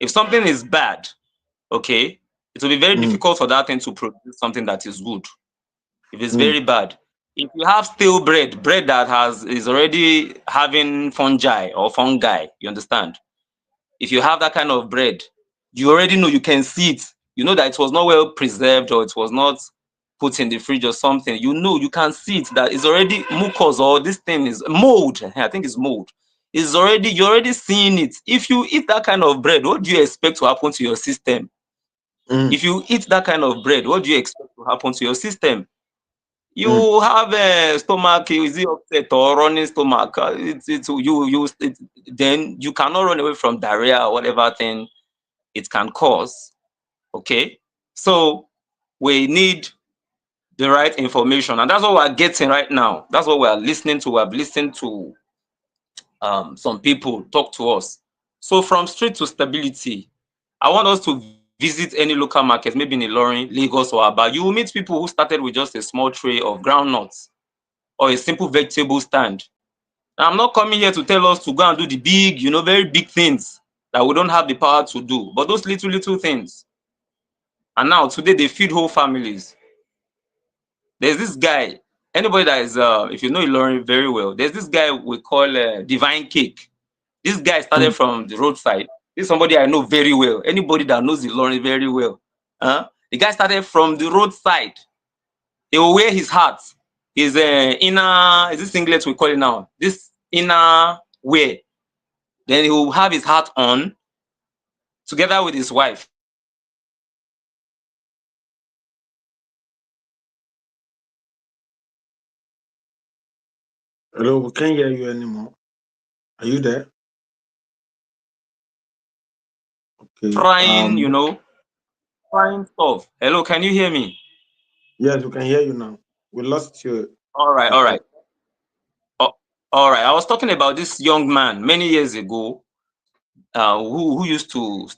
If something is bad, okay, it will be very difficult for that thing to produce something that is good. If it's very bad, if you have stale bread that is already having fungi, you understand? If you have that kind of bread, you already know, you can see it. You know that it was not well preserved, or it was not put in the fridge or something. You know, you can see it, that it's already mucus, or this thing is mold. I think it's mold. You're already seeing it. If you eat that kind of bread, what do you expect to happen to your system? If you eat that kind of bread, what do you expect to happen to your system? You have a stomach, is it upset or running stomach? Then you cannot run away from diarrhea or whatever thing it can cause. Okay, so we need the right information, and that's what we're getting right now. That's what we're listening to. We've listened to some people talk to us. So from street to stability, I want us to visit any local market, maybe in Ilorin, Lagos, or Aba. You will meet people who started with just a small tray of groundnuts or a simple vegetable stand. Now, I'm not coming here to tell us to go and do the big, very big things that we don't have the power to do, but those little things. And now today they feed whole families. There's this guy, anybody that is, if you know Ilorin very well, there's this guy we call Divine Cake. This guy started from the roadside. This is somebody I know very well. Anybody that knows Ilorin very well. The guy started from the roadside. He will wear his hat, his inner, is this singlet we call it now? This inner wear. Then he will have his hat on together with his wife. Hello, we can't hear you anymore. Are you there? Okay. Frying, frying stuff. Hello, can you hear me? Yes, we can hear you now. We lost you. All right, all right. All right. I was talking about this young man many years ago who used to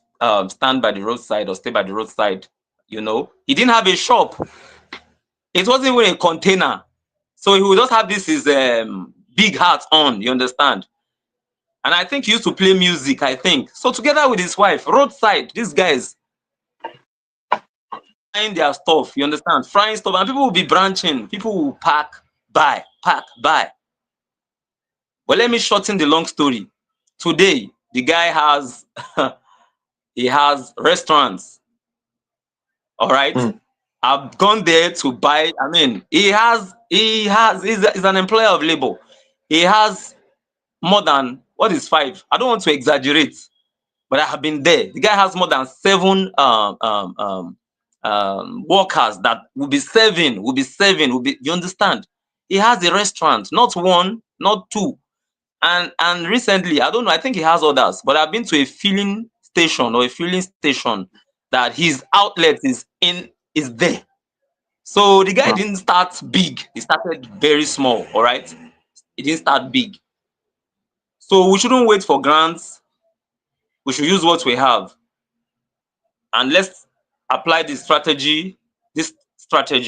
stand by the roadside or stay by the roadside. He didn't have a shop. It wasn't even a container. So he would just have this his big hat on, you understand? And I think he used to play music, I think. So together with his wife, roadside, these guys frying their stuff, you understand? Frying stuff, and people will be branching. People will pack, buy, pack, buy. But let me shorten the long story. Today, the guy has he has restaurants. All right. I've gone there to buy. I mean, he's an employer of labor. He has more than, what is 5? I don't want to exaggerate, but I have been there. The guy has more than 7 workers that will be serving, you understand? He has a restaurant, not 1, not 2. And recently, I don't know, I think he has others, but I've been to a filling station that his outlet is there. So the guy didn't start big. He started very small, all right? He didn't start big. So we shouldn't wait for grants. We should use what we have. And let's apply this strategy,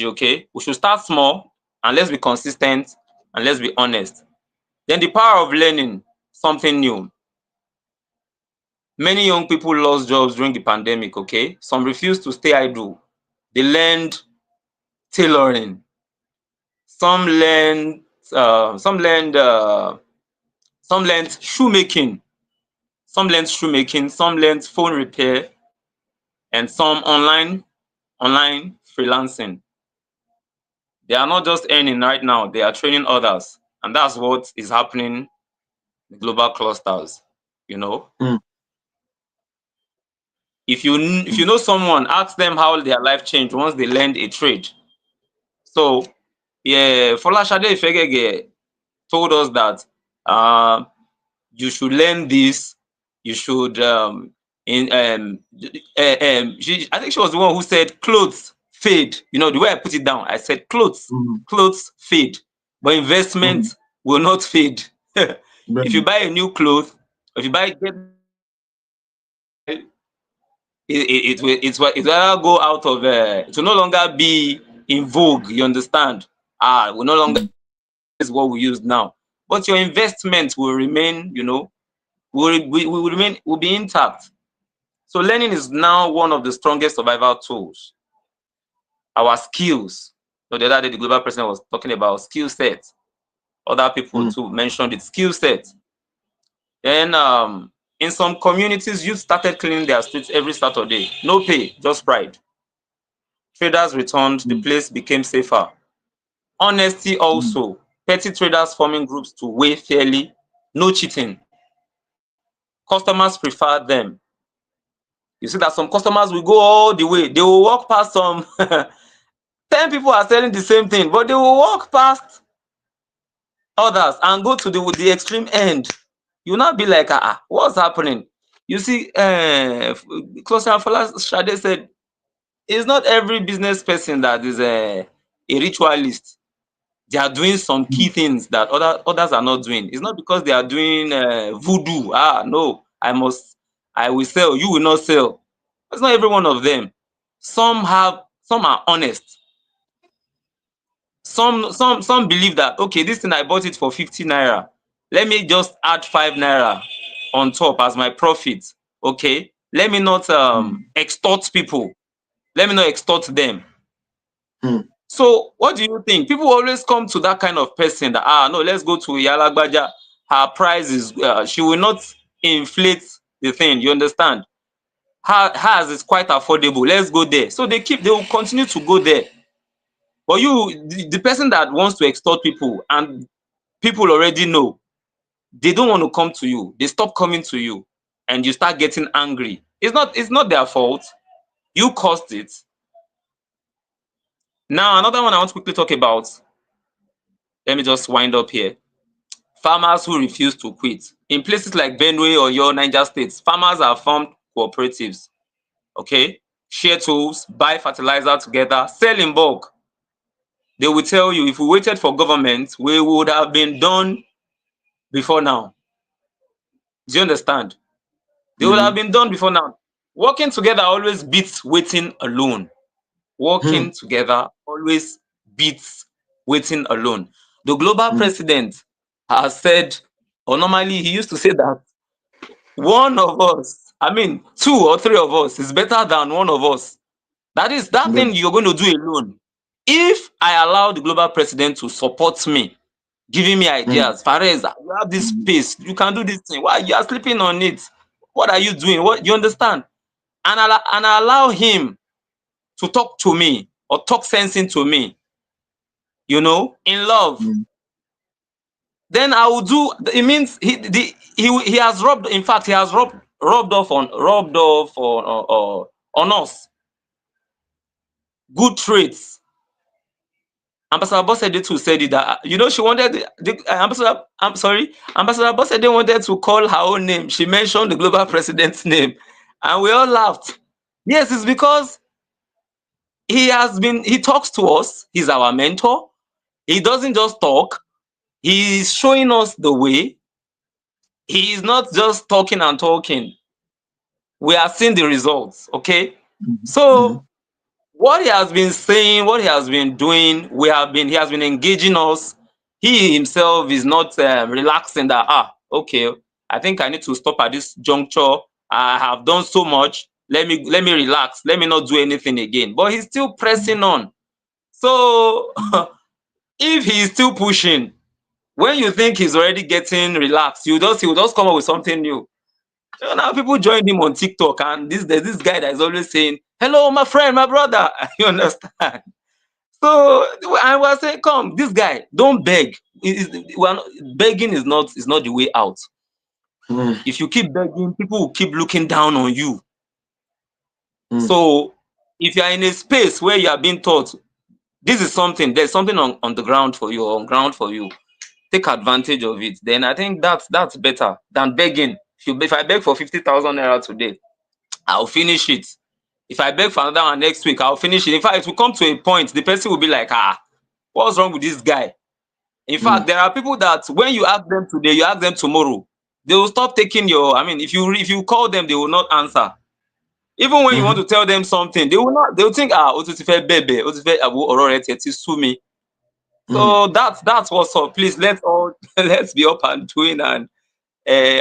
okay? We should start small, and let's be consistent, and let's be honest. Then the power of learning something new. Many young people lost jobs during the pandemic, okay? Some refused to stay idle. They learned tailoring. Some learned shoemaking. Some learned phone repair, and some online freelancing. They are not just earning right now, they are training others. And that's what is happening in global clusters, If you know someone, ask them how their life changed once they learned a trade. So, yeah, Folashade Ifegege told us that you should learn this. You should I think she was the one who said clothes fade. The way I put it down, I said clothes fade, but investment will not fade. If you buy a new cloth, if you buy it will go out of it will no longer be in vogue, you understand? Will no longer is what we use now, but your investment will remain, will be intact. So learning is now one of the strongest survival tools. Our skills, the other day the global president was talking about skill set. Other people too mentioned it, skill set. Then in some communities, youth started cleaning their streets every Saturday. No pay, just pride. Traders returned, the place became safer. Honesty also. Petty traders forming groups to weigh fairly, no cheating. Customers prefer them. You see that some customers will go all the way. They will walk past some 10 people are selling the same thing, but they will walk past others and go to the extreme end. You'll not be like, what's happening? You see, Closer Shade said, it's not every business person that is a ritualist. They are doing some key things that others are not doing. It's not because they are doing voodoo. No, I will sell, you will not sell. It's not every one of them. Some are honest. Some believe that, okay, this thing I bought it for 50 naira. Let me just add 5 naira on top as my profit. Okay, let me not extort people. Let me not extort them. So what do you think? People always come to that kind of person that, no, let's go to Yalagbaja. Her price is, she will not inflate the thing. You understand? Hers is quite affordable. Let's go there. So they will continue to go there. But the person that wants to extort people, and people already know, they don't want to come to you. They stop coming to you, and you start getting angry. It's not their fault. You caused it. Now, another one I want to quickly talk about. Let me just wind up here. Farmers who refuse to quit. In places like Benue or your Niger states, farmers have formed cooperatives. Okay? Share tools, buy fertilizer together, sell in bulk. They will tell you, if we waited for government, we would have been done before now. Do you understand? They would have been done before now. Working together always beats waiting alone. Working together always beats waiting alone. The global president has said, or normally he used to say that one of us, I mean, 2 or 3 of us is better than one of us. That is that thing you're going to do alone. If I allow the global president to support me, giving me ideas, Fares, you have this space, you can do this thing. Why you are sleeping on it? What are you doing? What you understand? And I allow him to talk to me or talk sense into me, in love. Then I will do. It means he has rubbed. In fact, he has rubbed off on us good traits. Ambassador Bosede too said it that she wanted Ambassador Bosede wanted to call her own name. She mentioned the global president's name, and we all laughed. Yes, it's because he talks to us. He's our mentor. He doesn't just talk. He's showing us the way. He is not just talking and talking. We are seeing the results. Okay, so what he has been saying, what he has been doing, he has been engaging us. He himself is not relaxing that, okay, I think I need to stop at this juncture. I have done so much. Let me relax. Let me not do anything again. But he's still pressing on. So if he's still pushing, when you think he's already getting relaxed, he will just come up with something new. Now people join him on TikTok, and there's this guy that is always saying, "Hello, my friend, my brother." You understand? So I was saying, come, this guy, don't beg. Begging is not the way out. If you keep begging, people will keep looking down on you. So if you are in a space where you are being taught there's something on the ground for you, take advantage of it. Then I think that's better than begging. If I beg for 50,000 naira today, I'll finish it. If I beg for another one next week, I'll finish it. In fact, it will come to a point, the person will be like, what's wrong with this guy? In fact, there are people that when you ask them today, you ask them tomorrow, they will stop taking if you call them, they will not answer. Even when you want to tell them something, they will think, baby, sue me. So that's what's up. Please, let's be up and doing, and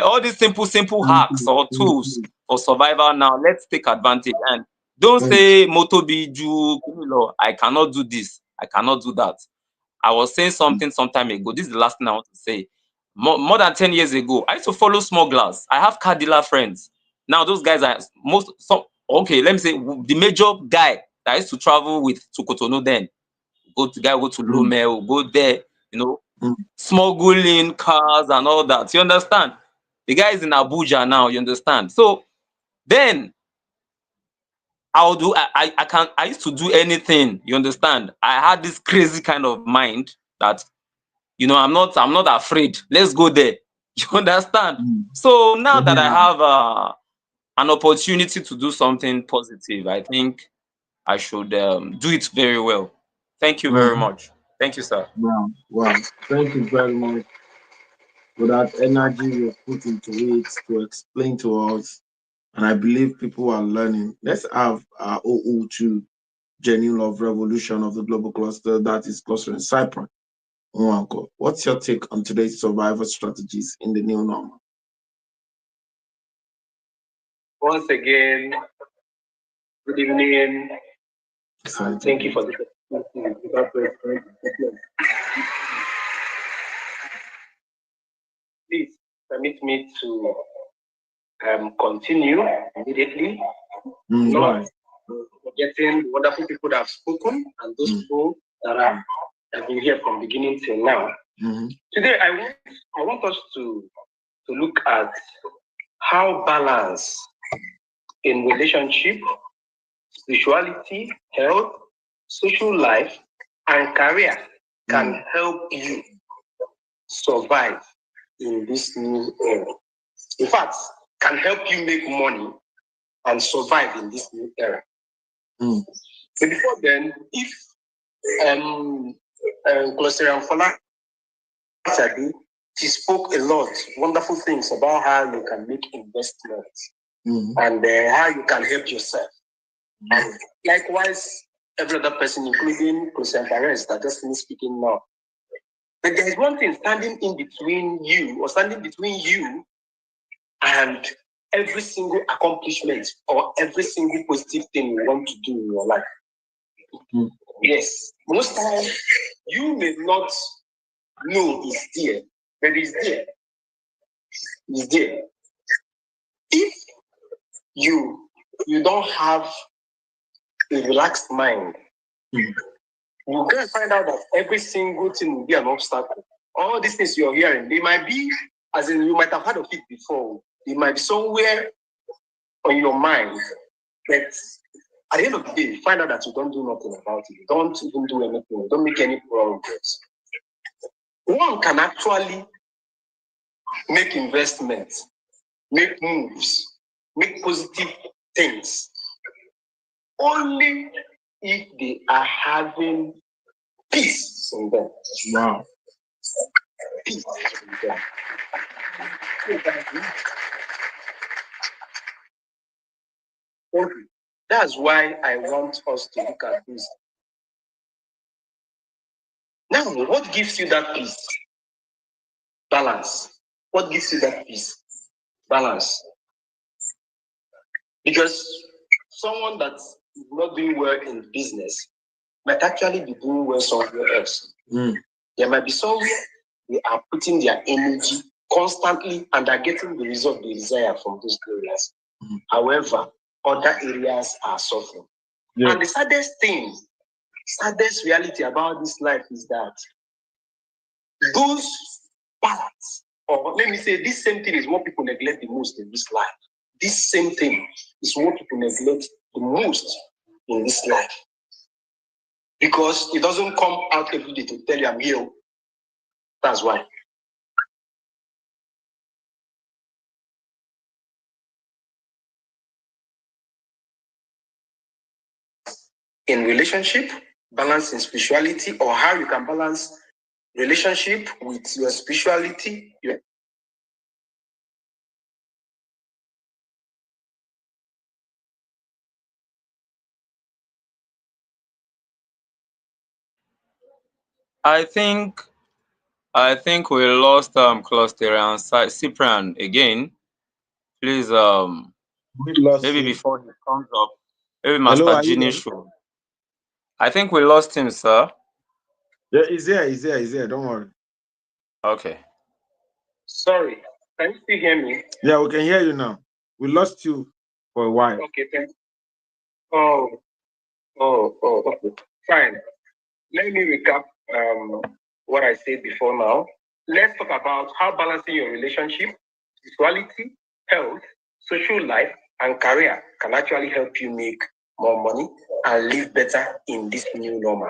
all these simple hacks or tools for survival now. Let's take advantage, and don't say moto biju, I cannot do this, I cannot do that. I was saying something some time ago. This is the last thing I want to say. More than 10 years ago, I used to follow smugglers. I have car dealer friends. Now those guys are let me say the major guy that I used to travel with to Cotonou then. Go to Lome, go there, smuggling cars and all that. You understand? The guy is in Abuja now, you understand? So then I used to do anything, you understand? I had this crazy kind of mind that, I'm not afraid. Let's go there. You understand? So now that I have an opportunity to do something positive, I think I should do it very well. Thank you very much. Thank you, sir. Wow. Thank you very much for that energy you put into it to explain to us. And I believe people are learning. Let's have our OO2 genuine love revolution of the global cluster, that is cluster in Cyprus. Uncle, what's your take on today's survival strategies in the new normal? Once again, good evening. Thank you for this. Please permit me to continue immediately. Not forgetting the wonderful people that have spoken and those people that have been here from beginning till now. Today, I want us to look at how balance in relationship, spirituality, health, social life, and career can help you survive in this new era. In fact, can help you make money and survive in this new era. So before then, if Closerian Fola, she spoke a lot, wonderful things about how you can make investments and how you can help yourself. And likewise, every other person, including Closerian Perez, that just finished speaking now. But there is one thing standing in between you, or standing between you and every single accomplishment or every single positive thing you want to do in your life. Yes, most times you may not know it's there, but it's there. It's there. If you don't have a relaxed mind, you can find out that every single thing will be an obstacle. All these things you're hearing, they might be, as in you might have heard of it before, they might be somewhere on your mind, but at the end of the day, you find out that you don't do nothing about it. You don't even do anything. You don't make any progress. One can actually make investments, make moves, make positive things, only if they are having peace in them. Wow. Peace in them. That's why I want us to look at this. Now, what gives you that peace? Balance. What gives you that peace? Balance. Because someone that's not doing well in business might actually be doing well somewhere else. There might be somewhere they are putting their energy constantly and are getting the result they desire from those areas. However, other areas are suffering. And the saddest reality about this life is that those parts, or let me say, this same thing is what people neglect the most in this life. This same thing is what people neglect the most in this life. Because it doesn't come out every day to tell you I'm here. That's why. In relationship, balance in spirituality, or how you can balance relationship with your spirituality. I think we lost Cluster and Cyprian again. Please maybe before he comes up, maybe Master Genie should. I think we lost him, sir. Yeah, he's there. Don't worry. Okay. Sorry, can you still hear me? Yeah, we can hear you now. We lost you for a while. Okay, thanks. Okay. Fine. Let me recap what I said before now. Let's talk about how balancing your relationship, spirituality, health, social life, and career can actually help you make more money, and live better in this new normal.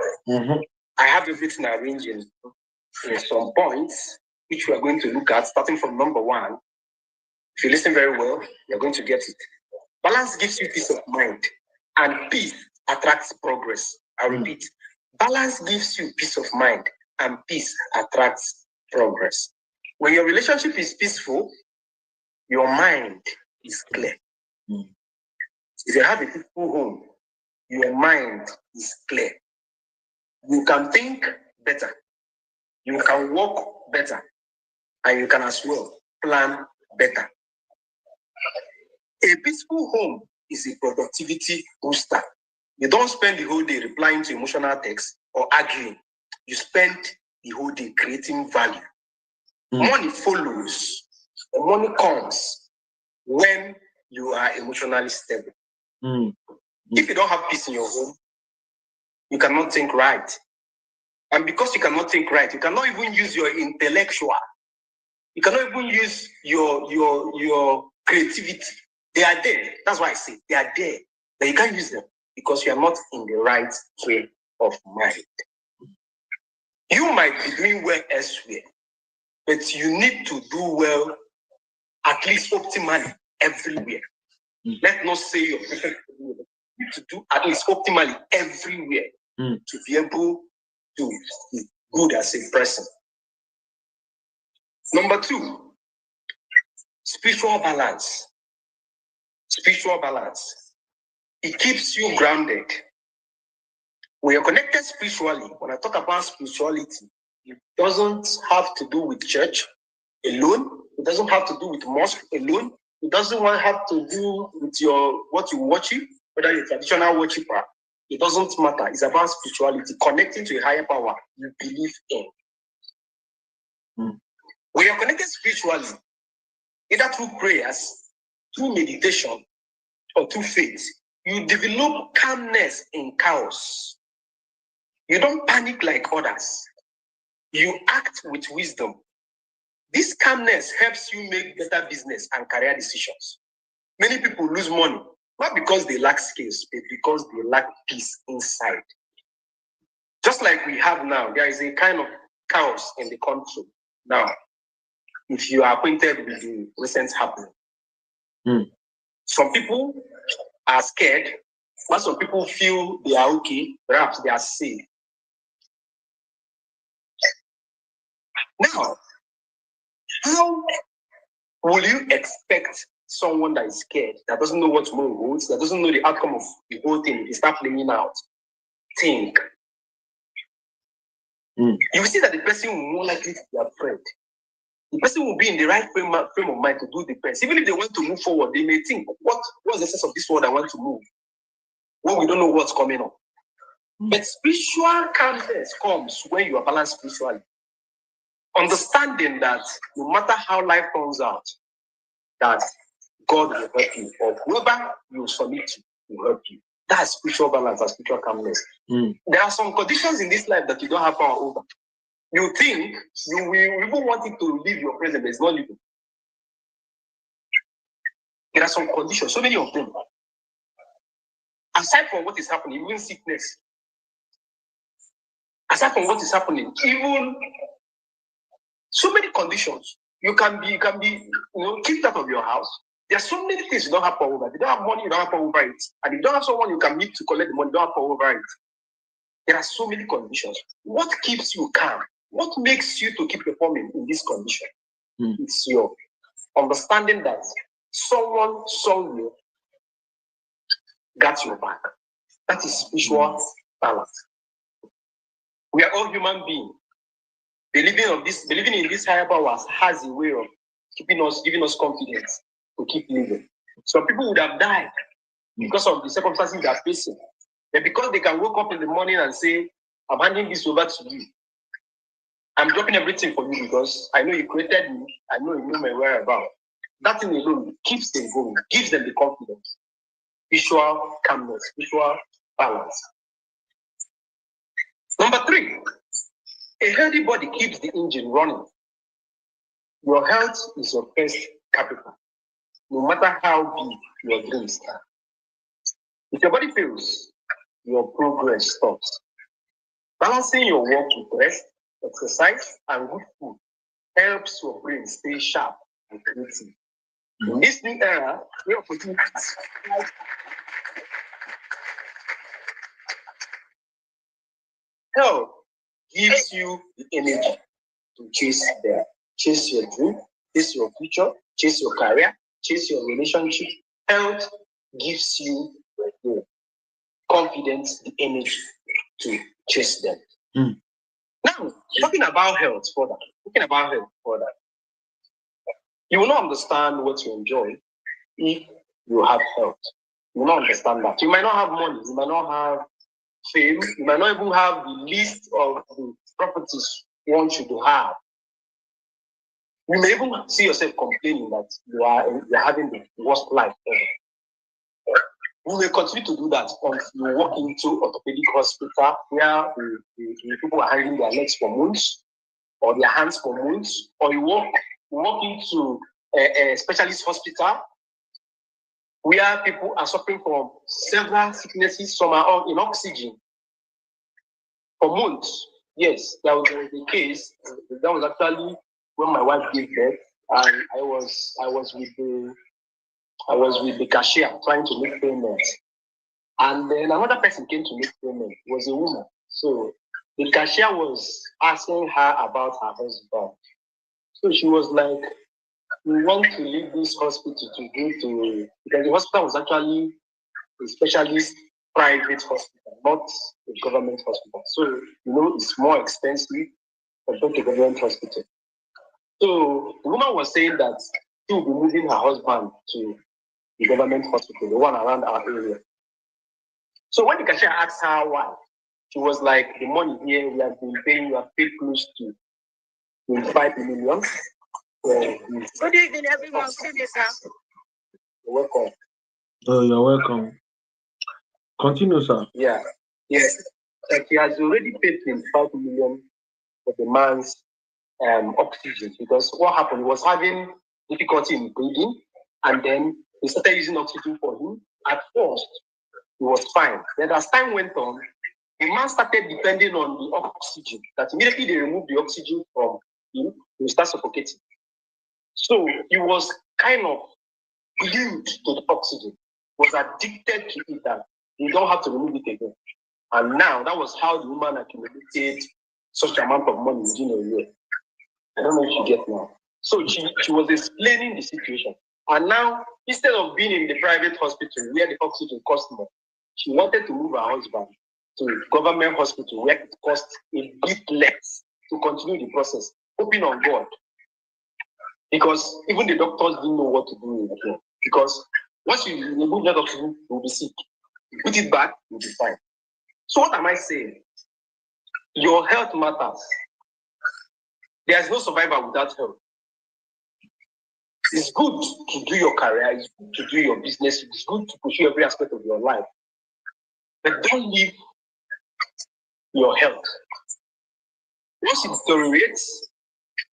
I have everything arranged in some points, which we are going to look at, starting from number 1. If you listen very well, you're going to get it. Balance gives you peace of mind, and peace attracts progress. I repeat, balance gives you peace of mind, and peace attracts progress. When your relationship is peaceful, your mind is clear. If you have a peaceful home, your mind is clear. You can think better, you can walk better, and you can as well plan better. A peaceful home is a productivity booster. You don't spend the whole day replying to emotional texts or arguing. You spend the whole day creating value. Money follows. The money comes when you are emotionally stable. If you don't have peace in your home, you cannot think right. And because you cannot think right, you cannot even use your intellectual. You cannot even use your creativity. They are there. That's why I say they are there. But you can't use them because you are not in the right frame of mind. You might be doing well elsewhere, but you need to do well at least optimally everywhere. Let's not say you're perfect. You need to do at least optimally everywhere to be able to be good as a person. Number 2, spiritual balance. Spiritual balance. It keeps you grounded. When you're connected spiritually, when I talk about spirituality, it doesn't have to do with church alone. It doesn't have to do with mosque alone. It doesn't have to do with what you worship, whether you're a traditional worshiper. It doesn't matter. It's about spirituality, connecting to a higher power you believe in. When you're connected spiritually, either through prayers, through meditation, or through faith, you develop calmness in chaos. You don't panic like others. You act with wisdom. This calmness helps you make better business and career decisions. Many people lose money, not because they lack skills, but because they lack peace inside. Just like we have now, there is a kind of chaos in the country now. If you are acquainted with the recent happening, some people are scared, but some people feel they are okay, perhaps they are safe. Now, how will you expect someone that is scared, that doesn't know what tomorrow holds, that doesn't know the outcome of the whole thing, they start playing out, think? You see that the person will more likely to be afraid. The person will be in the right frame of mind to do the best. Even if they want to move forward, they may think, what's the sense of this world I want to move? When we don't know what's coming up. But spiritual calmness comes when you are balanced spiritually. Understanding that no matter how life turns out, that God will help you, or whoever you submit to will help you. That's spiritual balance and spiritual calmness. There are some conditions in this life that you don't have power over. You think you will even want it to leave your presence, but it's not living. There are some conditions, so many of them. Aside from what is happening, even sickness. Aside from what is happening, even so many conditions. You can be kicked out of your house. There are so many things you don't have power over. If you don't have money, you don't have power over it. And if you don't have someone you can meet to collect the money, you don't have power over it. There are so many conditions. What keeps you calm? What makes you to keep performing in this condition? It's your understanding that someone somewhere got your back. That is spiritual balance. We are all human beings. Believing in this higher powers has a way of giving us confidence to keep living. Some people would have died because of the circumstances they are facing. But because they can wake up in the morning and say, I'm handing this over to you. I'm dropping everything for you because I know you created me. I know you know my whereabouts. That thing alone keeps them going, gives them the confidence. Spiritual calmness, spiritual balance. Number 3, a healthy body keeps the engine running. Your health is your first capital, no matter how big your dreams are. If your body fails, your progress stops. Balancing your work with rest, exercise, and good food helps your brain stay sharp and creative. In this new era, where opportunities health gives you the energy to chase them. Chase your dream, chase your future, chase your career, chase your relationship. Health gives you the confidence, the energy to chase them. Now, talking about health further, you will not understand what you enjoy if you have health. You will not understand that. You might not have money, you might not have fame, you might not even have the list of the properties you want you to have. You may even see yourself complaining that you're having the worst life ever. You may continue to do that until you walk into orthopedic hospital where the people are hanging their legs for months or their hands for months, or you walk into a specialist hospital where people are suffering from several sicknesses. Some are on in oxygen for months. Yes, there was a case. That was actually when my wife gave birth, and I was with the cashier trying to make payments, and then another person came to make payment. It was a woman. So the cashier was asking her about her husband. So she was like, "We want to leave this hospital to go to," because the hospital was actually a specialist private hospital, not a government hospital. So it's more expensive compared to government hospital. So the woman was saying that she will be moving her husband to the government hospital, the one around our area. So when the cashier asked her why, she was like, "The money here we have been paying, we have paid close to 25 million. Good evening, everyone. Sir. You're welcome. Oh, you're welcome. Continue, sir. Yeah. Yes. Like he has already paid 25 million for the man's oxygen, because what happened, he was having difficulty in breathing, and then they started using oxygen for him. At first, he was fine. Then as time went on, the man started depending on the oxygen. That immediately they removed the oxygen from him, he would start suffocating. So he was kind of glued to the oxygen, was addicted to it, that he don't have to remove it again. And now that was how the woman accumulated such amount of money within a year. I don't know if you get now. So she was explaining the situation. And now, instead of being in the private hospital where the oxygen cost more, she wanted to move her husband to a government hospital where it costs a bit less to continue the process, hoping on God. Because even the doctors didn't know what to do with it. Because once you remove that oxygen, you'll be sick. You put it back, you'll be fine. So what am I saying? Your health matters. There's no survivor without health. It's good to do your career, it's good to do your business, it's good to pursue every aspect of your life. But don't leave your health. Once it deteriorates,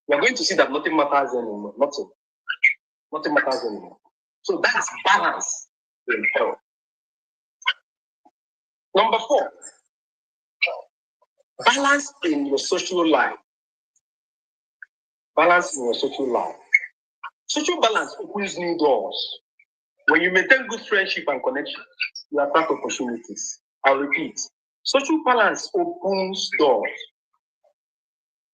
you're going to see that nothing matters anymore. Nothing matters anymore. So that's balance in health. Number 4, balance in your social life. Balance in your social life. Social balance opens new doors. When you maintain good friendship and connection, you attract opportunities. I'll repeat. Social balance opens doors.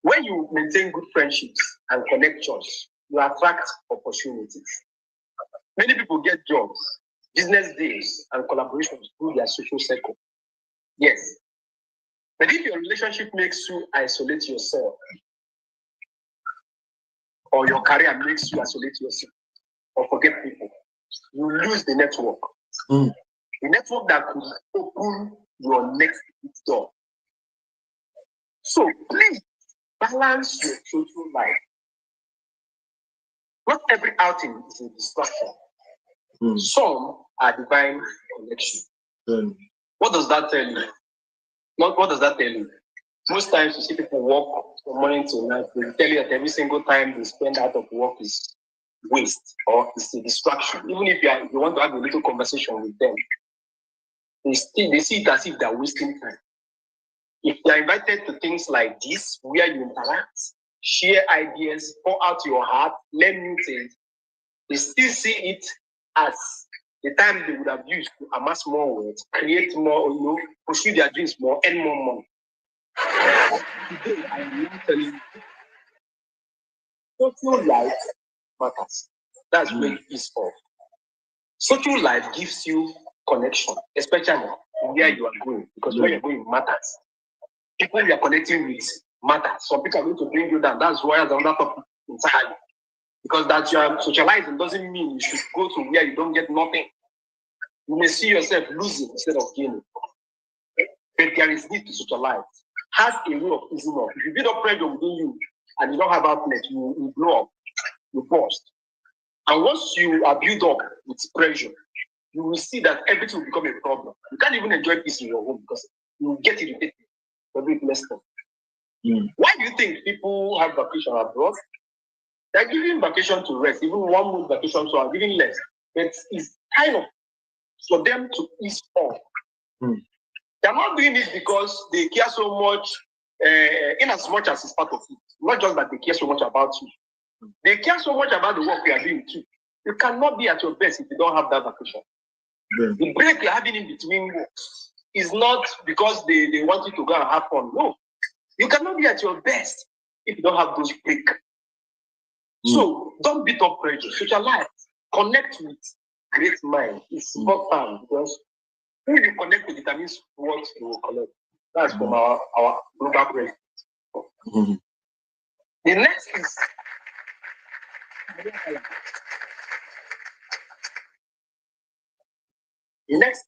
When you maintain good friendships and connections, you attract opportunities. Many people get jobs, business deals, and collaborations through their social circle. Yes. But if your relationship makes you isolate yourself, or your career makes you isolate yourself, or forget people, you lose the network. The network that could open your next door. So please balance your social life. Not every outing is a distraction. Some are divine connection. What does that tell you? What does that tell you? Most times you see people work from morning to night. They tell you that every single time they spend out of work is waste or it's a distraction. Even if you want to have a little conversation with them, they see it as if they're wasting time. If they're invited to things like this, where you interact, share ideas, pour out your heart, learn new things, they still see it as the time they would have used to amass more words, create more, pursue their dreams more, earn more money. Today, I am not telling you, social life matters. That's where it is for. Social life gives you connection, especially where you are going, because where you're going matters. People you are connecting with matters. Some people are going to bring you down. That's why there's another topic entirely. Because that you are socializing doesn't mean you should go to where you don't get nothing. You may see yourself losing instead of gaining. But there is need to socialize. Has a way of easing up. If you build up pressure within you and you don't have outlet, you blow up, you burst. And once you are built up with pressure, you will see that everything will become a problem. You can't even enjoy peace in your home because you will get irritated every blessed time. Why do you think people have vacation abroad? They're giving vacation to rest, even 1 month vacation, so I'm giving less. But it's kind of for them to ease off. They're not doing it because they care so much, in as much as it's part of it. Not just that they care so much about you. They care so much about the work we are doing too. You cannot be at your best if you don't have that vacation. The break you're having in between work is not because they want you to go and have fun. No. You cannot be at your best if you don't have those breaks. So don't beat up pressure. Socialize. Connect with great mind. It's important because who you connect with determines what you will collect. That's from our global president. The next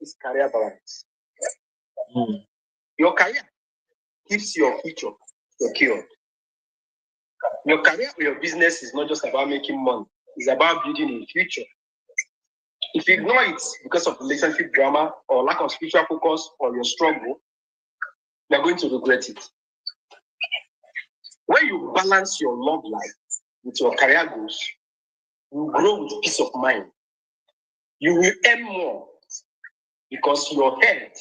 is career balance. Your career keeps your future secure. Your career or your business is not just about making money. It's about building a future. If you ignore it because of relationship drama or lack of spiritual focus or your struggle, you're going to regret it. When you balance your love life with your career goals, you grow with peace of mind. You will earn more because your head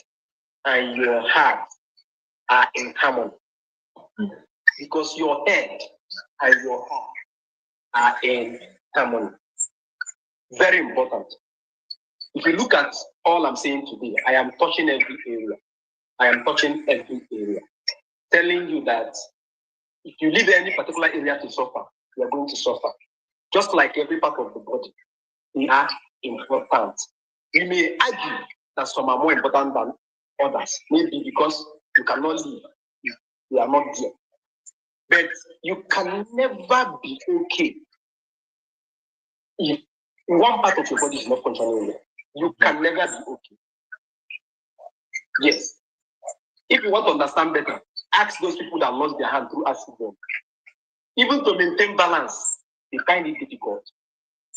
and your heart are in harmony. Because your head and your heart are in harmony. Very important. If you look at all I'm saying today, I am touching every area. Telling you that if you leave any particular area to suffer, you are going to suffer. Just like every part of the body, they are important. We may argue that some are more important than others, maybe because you cannot live if you are not there. But you can never be okay if one part of your body is not functioning well. You can never be okay. Yes. If you want to understand better, ask those people that lost their hand through accident. Even to maintain balance, they find it difficult.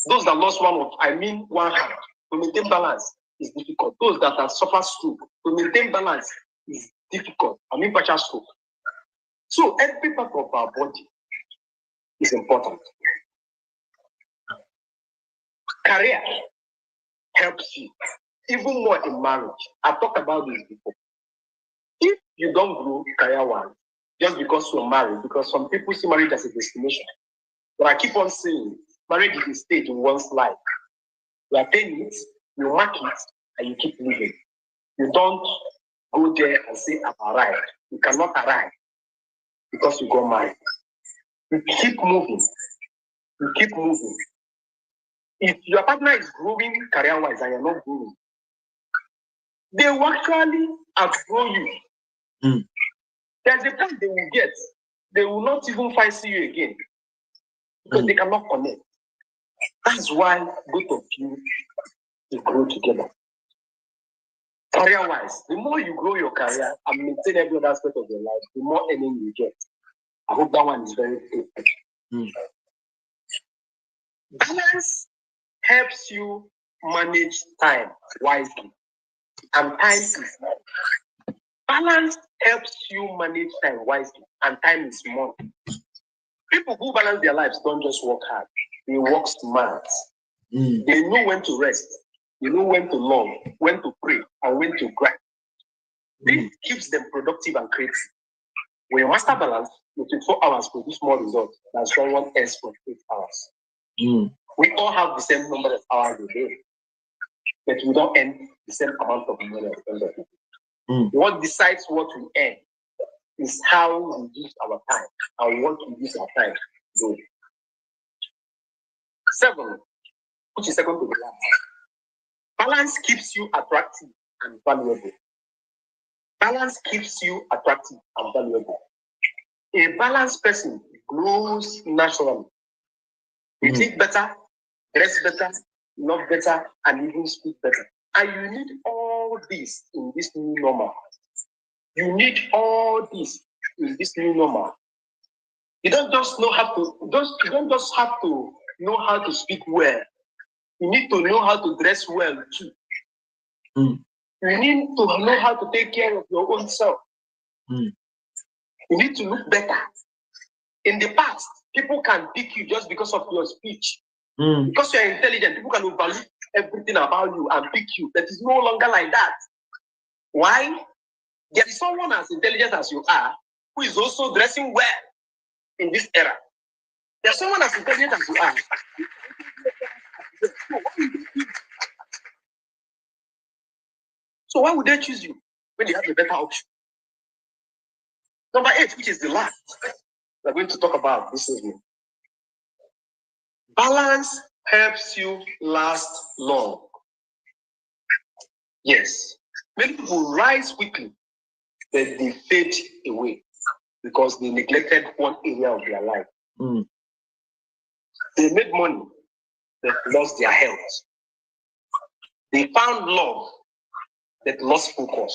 Those that lost one hand, to maintain balance is difficult. Those that have suffered stroke, to maintain balance is difficult. Partial stroke. So every part of our body is important. Career helps you, even more in marriage. I've talked about this before. If you don't grow career-wise, just because you're married, because some people see marriage as a destination. But I keep on saying, marriage is a stage in one's life. You attain it, you mark it, and you keep living. You don't go there and say, I've arrived. You cannot arrive because you got married. You keep moving. If your partner is growing career-wise and you're not growing, they will actually outgrow you. There's a time they will get. They will not even fancy you again because they cannot connect. That's why both of you grow together. Career-wise, the more you grow your career and maintain every other aspect of your life, the more earning you get. I hope that one is very clear. Balance helps you manage time wisely. And time is money. Balance helps you manage time wisely. And time is money. People who balance their lives don't just work hard. They work smart. They know when to rest. You know when to love, when to pray, and when to cry. This keeps them productive and creative. When you master balance, your 24 hours produce more results than someone else for 8 hours. We all have the same number of hours a day, but we don't earn the same amount of money at the end of the day. What decides what we earn is how we use our time and what we use our time to do. 7, which is second to the last. Balance keeps you attractive and valuable. Balance keeps you attractive and valuable. A balanced person grows naturally. You think better, dress better, love better, and even speak better. And you need all this in this new normal. You need all this in this new normal. You don't just know how to. You don't just have to know how to speak well. You need to know how to dress well too. You need to know how to take care of your own self. You need to look better. In the past, people can pick you just because of your speech. Because you're intelligent, people can overlook everything about you and pick you. That is no longer like that. Why? There is someone as intelligent as you are who is also dressing well in this era. There's someone as intelligent as you are. So why would they choose you when they have a better option? Number 8, which is the last we're going to talk about this evening. Balance helps you last long. Yes. Many people rise quickly, but they fade away because they neglected one area of their life. They made money, but lost their health. They found love, but lost focus.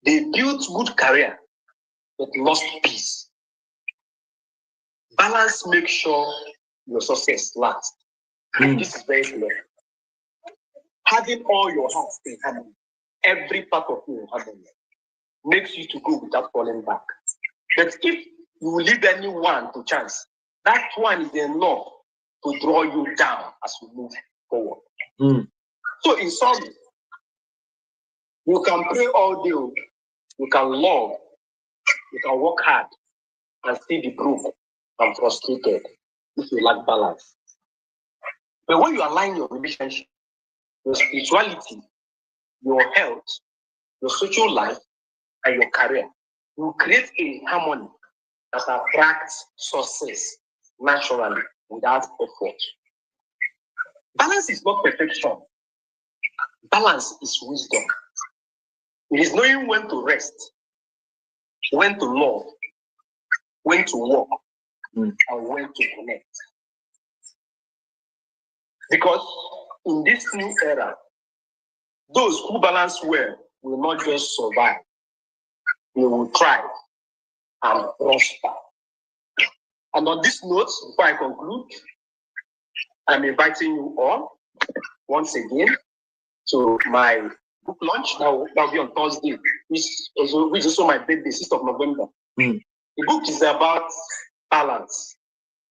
They built good career, but lost peace. Balance makes sure your success lasts. This is very clear. Having all your hearts in harmony, every part of you in harmony, makes you to go without falling back. But if you leave anyone to chance, that one is enough to draw you down as you move forward. So in summary, you can pray all day, you can love, you can work hard, and still be broke and frustrated if you lack balance. But when you align your relationship, your spirituality, your health, your social life, and your career, you create a harmony that attracts success naturally without effort. Balance is not perfection. Balance is wisdom. It is knowing when to rest, when to love, when to work, and when to connect. Because in this new era, those who balance well will not just survive, they will thrive and prosper. And on this note, before I conclude, I'm inviting you all once again to my book launch. That will be on Thursday, which is also my birthday, 6th of November. The book is about balance.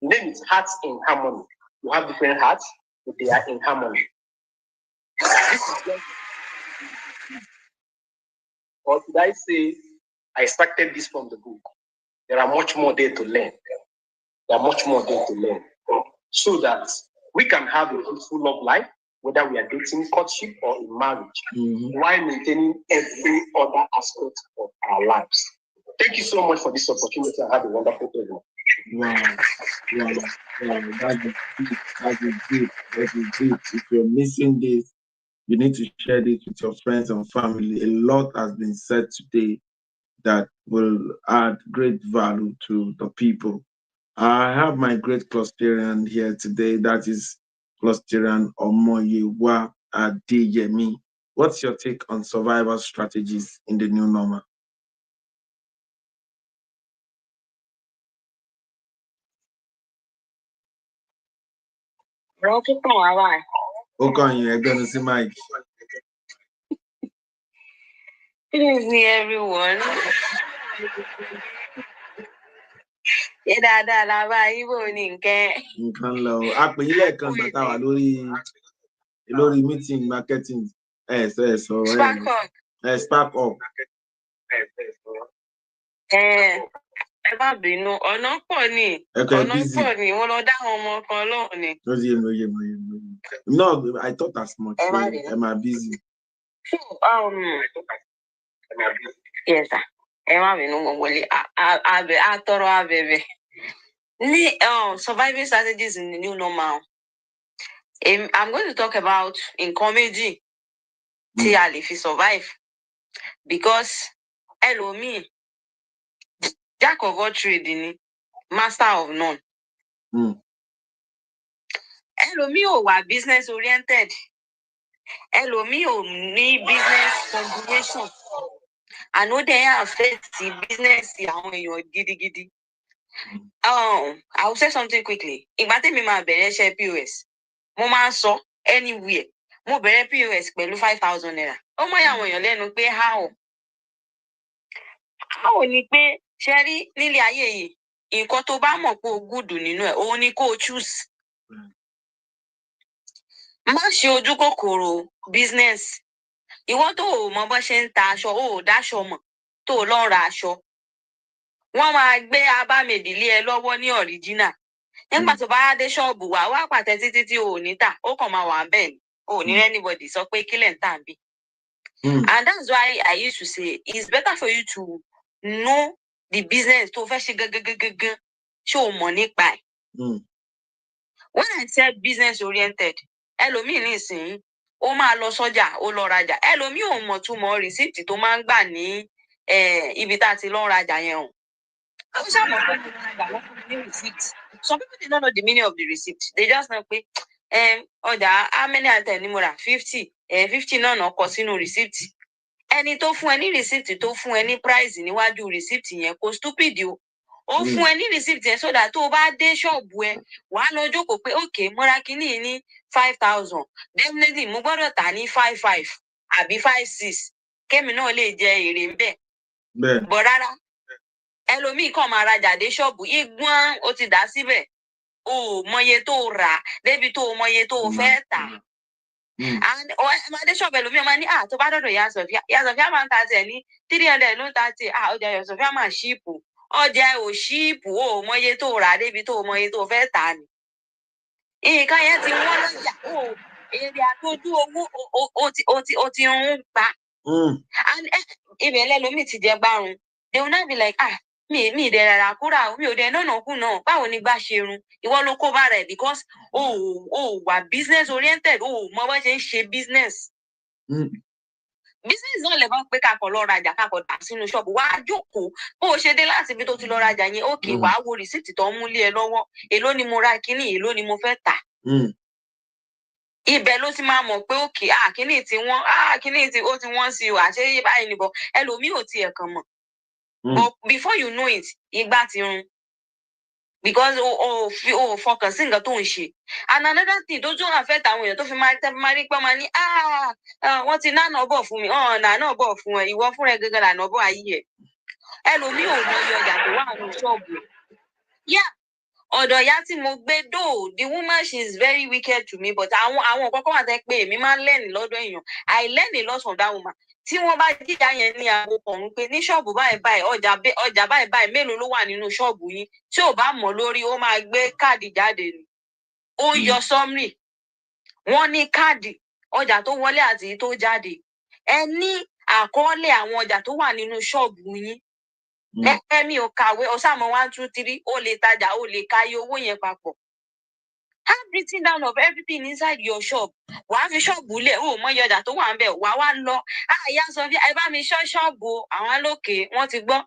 The name is Hearts in Harmony. You have different hearts, but they are in harmony. This is just, or should I say, I started this from the book. There are much more there to learn. So that we can have a fruitful love life, whether we are dating, courtship, or in marriage, while maintaining every other aspect of our lives. Thank you so much for this opportunity. I have a wonderful evening. Wow. That is good. If you're missing this, you need to share this with your friends and family. A lot has been said today that will add great value to the people. I have my great clusterian here today. That is clusterian Omoyewa Adeyemi. What's your take on survival strategies in the new normal? Okay, you're going to see Mike. Good evening, everyone. lórí meeting marketing Spark up. Spark up. Ẹ má bínú, ọ̀nà pọ̀ ni. Ọ̀nà pọ̀ ni, wọ́n lọ dá àwọn ọmọ kan lóhùn ni. No, I thought as much. Am I busy? So, yes, sir. Ẹ má bínú, mo wọlé. Àtọrọ abẹ̀bẹ̀. Surviving strategies in the new normal. I'm going to talk about in comedy tí a lè fi survive, because ẹlòmíì jack of all trades ni master of none. Ẹlòmíì ò wà business oriented. Ẹlòmíì ò ní business combination. Àná dẹ̀ affect business àwọn èèyàn gidigidi. I will say something quickly. Ìgbà tèmi máa bẹ̀rẹ̀ iṣẹ́ POS, mo máa ń sọ anywhere. Mo bẹ̀rẹ̀ POS pẹ̀lú 5,000 naira. Ó mọ̀ àwọn èèyàn lẹ́nu pé how ni pé ṣe rí nílé ayé yìí, nǹkan tó bá mọ̀ pé o gùdù nínú ẹ̀, òun ni kó o choose. Má ṣe ojú kòkòrò business. Ìwọ tó o mọ bó ṣe ń ta aṣọ, o ò dáṣọ mọ̀, tó o lọ ra aṣọ. Wọ́n máa gbé abámẹ̀dì lé ẹ lọ́wọ́ ní original. Nígbà tó bá dé ṣọ́ọ̀bù wá pàtẹ títí tí o ò ní tà, ó kàn máa wà bẹ́ẹ̀ ni. O ò ní anybody sọ pé kílẹ̀ ń tà bí. And that's why I used to say it's better for you to know the business tó fẹ́ ṣe gangan ṣé o mọ̀ nípa ẹ̀. When I said business oriented, ẹlòmíì nísìnyí ó máa lọ sọ́jà, ó lọ rajà. Ẹlòmíì ò mọ̀ túmọ̀ receipt tó máa ń gbà ní ibi tá a ti lọ rajà yẹn o. Ó ṣàmọ̀ pé mo rajà wọ́n fún mi ní receipt. Some people did not know the meaning of the receipt. They just know pé ọjà how many item ni mo rà 50 náà náà kọ sínú receipt. Ẹni tó fún ẹ ní receipt tó fún ẹ ní price níwájú receipt yẹn kò stupid o. Ó fún ẹ ní receipt yẹn so that tó o bá dé ṣọ́ọ̀bù ẹ wàá lọ jókòó pé okay mo ra kíní ní 5,000, definitely mo gbọ́dọ̀ tà ní 5,500 àbí 5,600 kémi náà lè jẹ èrè ń bẹ̀. Bọ̀ rárá, ẹlòmíì kàn máa rajà dé ṣọ́ọ̀bù igbón ó ti dà síbẹ̀. O ò mọye tó rà débi tó o mọye tó o fẹ́ tà. And ọmọdé ṣọ́ọ̀bù ẹlòmíì máa ní tó bá dọ̀dọ̀ Ìyá Sọ̀fíà máa ń ta tiẹ̀ ní 300 ló ń ta tiẹ̀. Ọjà Ìyá Sọ̀fíà máa ṣíìpù. Ọjà ò ṣíìpù, o ò mọye tó rà débi tó o mọye tó o fẹ́ tà ni. Nǹkan yẹn ti wọ́n lọ́jà. Èrè àtọ́jú owó ó ti ń pa. And ibẹ̀ lẹ́lòmíì ti jẹ gbárùn. They will not be like mi ìdẹ̀ rárá kúrà mi ò dẹ̀ náà kú náà báwo ni gbá ṣe run ìwọ ló kó bá rẹ̀ because o wà business oriented, o mọ bó ṣe ń ṣe business. Business náà lè bá pé kakọ̀ lọ rajà kakọ̀ dà sínú ṣọ́ọ̀bù wá jókòó bó o ṣe dé láti ibi tó ti lọ rajà yẹn okay wàá wo rìsíìtì tó ń mú lé ẹ lọ́wọ́ èló ni mo ra kíní èló ni mo fẹ́ tà. Ibẹ̀ ló ti máa mọ̀ pé okay kíní tí wọ́n kíní tí ó ti wọ́n sí o àṣé báyìí nìbọn ẹlòmíì ò tiẹ̀ kàn mọ̀. But before you know it, igbá ti run. Because o focus sí nǹkan tó ń ṣe. And another thing tó tún affect àwọn èèyàn tó fi máa rí pé máa ní wọ́n ti náà bọ̀ fún mi náà bọ̀ fún ẹ ìwọ fúnra ẹ gẹ́gẹ́ lànà bọ̀ ayé ẹ̀. Ẹlòmíì ò mọ iye ọjà tó wà ní ṣọ́ọ̀bù. Yeah, ọ̀dọ̀ ìyá tí mo gbé the woman she is very wicked to me but àwọn kọ́kọ́ wà tẹ́ pé èmi máa ń learn lọ́dọ̀ èèyàn. I learn a lot from that woman. Tí wọ́n bá jíjà yẹn ní aago kọ̀ọ̀rún pé ní ṣọ́ọ̀bù báyìí ọjà báyìí mélòó ló wà nínú ṣọ́ọ̀bù yín tí ò bá mọ̀ lórí ó máa gbé káàdì jáde ni. Ó yọ summary. Wọ́n ní káàdì ọjà tó wọlé àti tó jáde. Ẹ ní àkọọ́lẹ̀ àwọn ọjà tó wà nínú ṣọ́ọ̀bù yín. Mi ò kàwé ọ̀sàmọ̀ 1 2 3 ó lè tajà ó lè ka iye owó yẹn papọ̀. Have written down of everything inside your shop. Wàá fi ṣọ́ọ̀bù lẹ̀ ó mọ iye ọjà tó wà ń bẹ̀ wàá wá lọ. Ìyá Sọfíà ẹ bá mi ṣọ́ ṣọ́ọ̀bù àwọn lókè wọ́n ti gbọ́.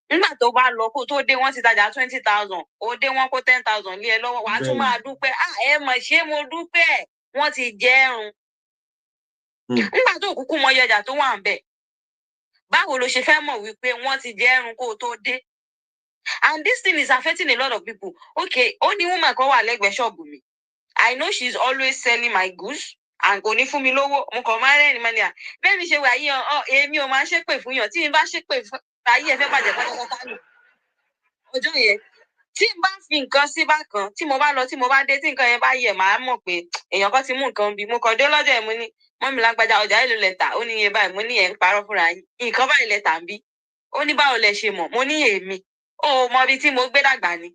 Nígbà tó bá lọ kó tó dé wọ́n ti tajà 20,000 ó dé wọ́n kó 10,000 lé ẹ lọ́wọ́ wàá tún máa dúpẹ́ ẹ mọ̀ ṣé mo dúpẹ́ wọ́n ti jẹ ẹrun. Nígbà tó kúkú mọ iye ọjà tó wà ń bẹ̀ báwo ló ṣe fẹ́ mọ̀ wípé wọ́n ti jẹ ẹrun kó tó dé. And this thing is affecting a lot of people. Okay, only woman kan wà lẹ́gbẹ̀ẹ́ ṣọ́ọ̀bù mi. I know she's always selling my goods and kò ní fún mi lówó. Mo kàn máa rẹ́rìn mọ́ni bẹ́ẹ̀ mi ṣe wà yí èmi ò máa ṣépè fún yàn tí mi bá ṣépè fún ayé ẹ fẹ́ bàjẹ́ pátápátá nù. Ọjọ́ yẹn tí n bá fi nǹkan sí bákan tí mo bá lọ tí mo bá dé tí nǹkan yẹn bá yẹ màá mọ̀ pé èèyàn kan ti mú nǹkan bí mo kàn dé lọ́jọ́ yẹn mo ní mọ́mí lágbájá ọjà èlò lẹ́tà ó ní iye báyìí mo ní ẹ̀ ń parọ́ fúnra yín nǹkan báyìí lẹ́tà ń bí ó ní báwo lẹ ṣe mọ̀ mo ní èmi ó mọ ibi tí mo gbé dàgbà ni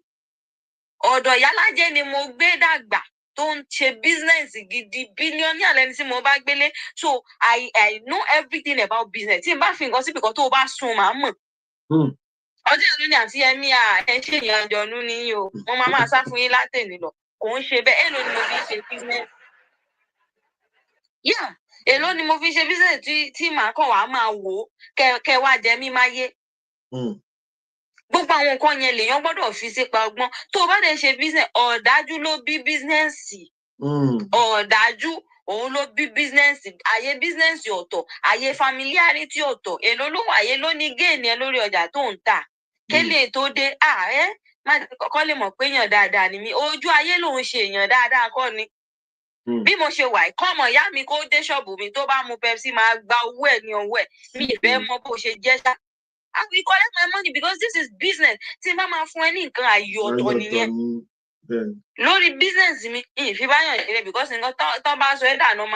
ọ̀dọ̀ Ìyálájé ni mo gbé dàgbà tó ń ṣe business gidi billionaire lẹni tí mo bá gbélé so I know everything about business tí n bá fi nǹkan síbi kan tó o bá sún màá mọ̀ ọjọ́ ìlú ni àti ẹ̀mí ẹ ṣe ìyànjọ̀nú ni yín o mo máa sá fún yín látẹ̀lé lọ kò ń ṣe bẹ́ẹ̀ èló ni mo fi ṣe business èló ni mo fi ṣe business tí màá kàn wá máa wò ó kẹ wá jẹ mí máyé gbogbo àwọn nǹkan yẹn lèèyàn gbọ́dọ̀ fi sípa ọgbọ́n tó o bá dẹ̀ ṣe business ọ̀dájú ló bí bísínẹ́sì ọ̀dájú òun ló bí bísínẹ́sì ayé bísínẹ́sì ọ̀tọ̀ ayé familiarity ọ̀tọ̀ èló ló wà ayé ló ní géènì ẹ lórí ọjà tó ń tà kélé tó dé ààrẹ má kọ́kọ́ lè mọ̀ pé èèyàn dáadáa ni mí ojú ayé lòun ṣe èèyàn dáadáa kọ́ ni bí mo ṣe wà kọ́mọ ìyá mi kó dé ṣọ́ọ̀bù mi tó bá mu Pepsi máa gba owó ẹ̀ ní ọwọ́ ẹ̀ mi ìfẹ́ mọ bó ṣe jẹ́ ṣá I will collect my money because this is business tí n bá máa fún ẹ ní nǹkan àyè ọ̀tọ̀ nìyẹn lórí business mi ìfibáyàn ṣeré because nǹkan tó bá sọ ẹ́ dà náà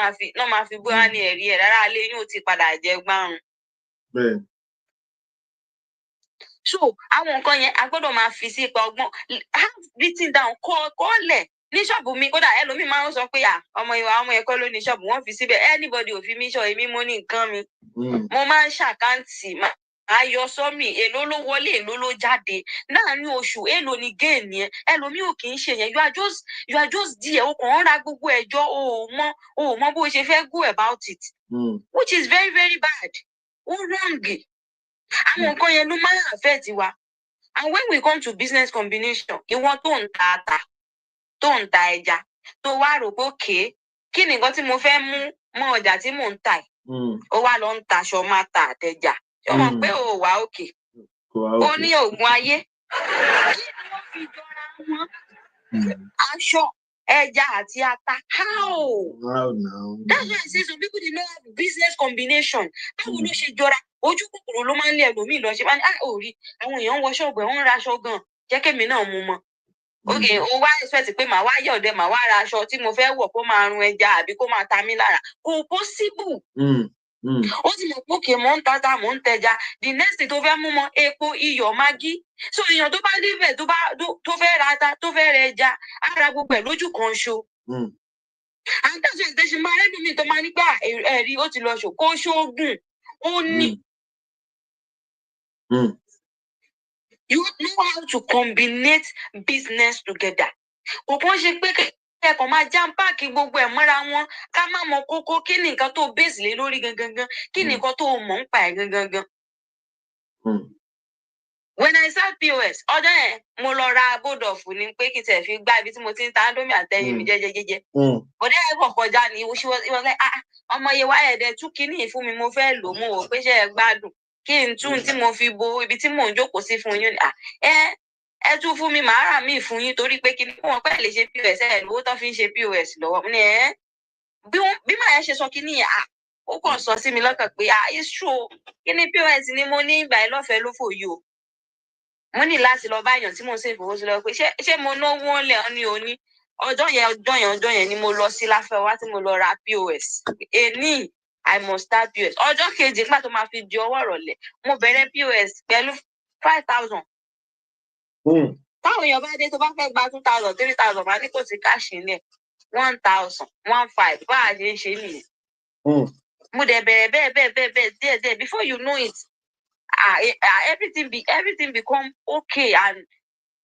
máa fi bóyá ní ẹ̀rí ẹ̀ rárá alẹ́ yóò ti padà jẹ gbárùn. So àwọn nǹkan yẹn a gbọ́dọ̀ máa fi sí ipa ọgbọ́n have written down kọ́ọ̀lẹ̀ ní ṣọ́ọ̀bù mi kódà ẹlòmíì máa ń sọ pé ọmọ ẹ̀kọ́ ló ní ṣọ́ọ̀bù wọ́n fi síbẹ̀ anybody ò fi mí ṣọ́ èmi mo ní nǹkan mi mo máa ń ṣàkáǹtì ayọ̀ sọ́mì èló ló wọlé èló ló jáde láàrin oṣù èló ni géènì ẹ ẹlòmíì ò kì í ṣe yẹn you are just there o kàn ń ra gbogbo ẹjọ́ o ò mọ bó ṣe fẹ́ go about it which is very very bad ó wrong àwọn nǹkan yẹn ló máa ń affect wa and when we come to business combination ìwọ tó ń ta ata tó ń ta ẹja tó wá rò pé òkè kí ni nǹkan tí mo fẹ́ mú mọ́ ọjà tí mò ń tà ó wá lọ ń taṣọ máa ta àtẹjà ṣé wọn pé ò wá òkè ó ní oògùn ayé kí ni wọ́n fi jọra wọn aṣọ ẹja àti ata how now that's why I say some people dey know have business combination báwo ló ṣe jọra ojú kòkòrò ló máa ń lé ẹlòmíì lọ ṣe máa ní ò rí àwọn èèyàn ń wọ ṣọ́ọ̀bù ẹ̀ ń raṣọ gan jẹ́ kémi náà mú mọ́ okay o wá expect pé màá wá yọ̀dẹ̀ màá wá ra aṣọ tí mo fẹ́ wọ̀ kó máa run ẹja àbí kó máa ta mí lára kò possible ó sì mọ̀ pé òkè mò ń tata mò ń tẹja the next thing tó fẹ́ mú mọ́ epo iyọ̀ magí so èèyàn tó bá débẹ̀ tó fẹ́ ra ata tó fẹ́ rẹ ẹja á ra gbogbo ẹ̀ lójú kan ṣo and that's why ìtẹ̀sí máa rẹ́dùn mi tó máa nígbà ẹ̀rí ó ti lọ ṣò kó ṣóògùn ó ní. You know how to combine business together. Kò kàn ṣe pé kẹ́kọ̀ọ́ máa jam páàkì gbogbo ẹ̀ mọ́ra wọn ká má mọ kókó kí ni nǹkan tó base lé lórí gangan kí ni nǹkan tó mọ̀ ń pa ẹ̀ gangan. When I sell POS ọjọ́ yẹn mo lọ ra bódọ̀fù ni pé kí n tẹ̀ fi gbá ibi tí mo ti ń ta ándómì àtẹ̀yìn mi jẹ́jẹ́jẹ́jẹ́. Bọ̀dé ẹ̀kọ́ kọjá ni it was like ọmọ yẹn wáyé ẹ̀dẹ̀ tún kíní fún mi mo fẹ́ lò mo wò pé ṣé ẹ gbádùn kí n tún tí mo fi bo ibi tí mò ń jókòó sí fún yín ẹ tún fún mi màá rà míì fún yín torí pé kí ni wọn pẹ́ lè ṣe POS ẹ̀ lówó tó fi ń ṣe POS lọ́wọ́ ní bí màá yẹn ṣe sọ kí ni ó kàn sọ sí mi lọ́kàn pé it's true kí ni POS ni mo ní ìgbà ẹ̀ lọ́fẹ̀ẹ́ ló fò yìí o mo ní láti lọ bá èèyàn tí mo ń ṣe ìfowósí lọ pé ṣé mo náwó lẹ̀ ọ́ ní òní ọjọ́ yẹn ni mo lọ sí Láfẹ́wá tí mo lọ ra POS èní I must start POS ọjọ́ kejì nígbà tó máa fi di ọwọ́ ìrọ̀lẹ́ mo bẹ̀rẹ̀ POS pẹ̀lú 5,000. táwọn èèyàn bá dé tó bá fẹ́ gba 2,000 3,000 máa ní kò sí káàṣì nílẹ̀ 1,000 1,500 bá a ṣe ń ṣe nìyẹn. mo dẹ̀ bẹ̀rẹ̀ bẹ́ẹ̀ díẹ̀ before you know it everything become okay and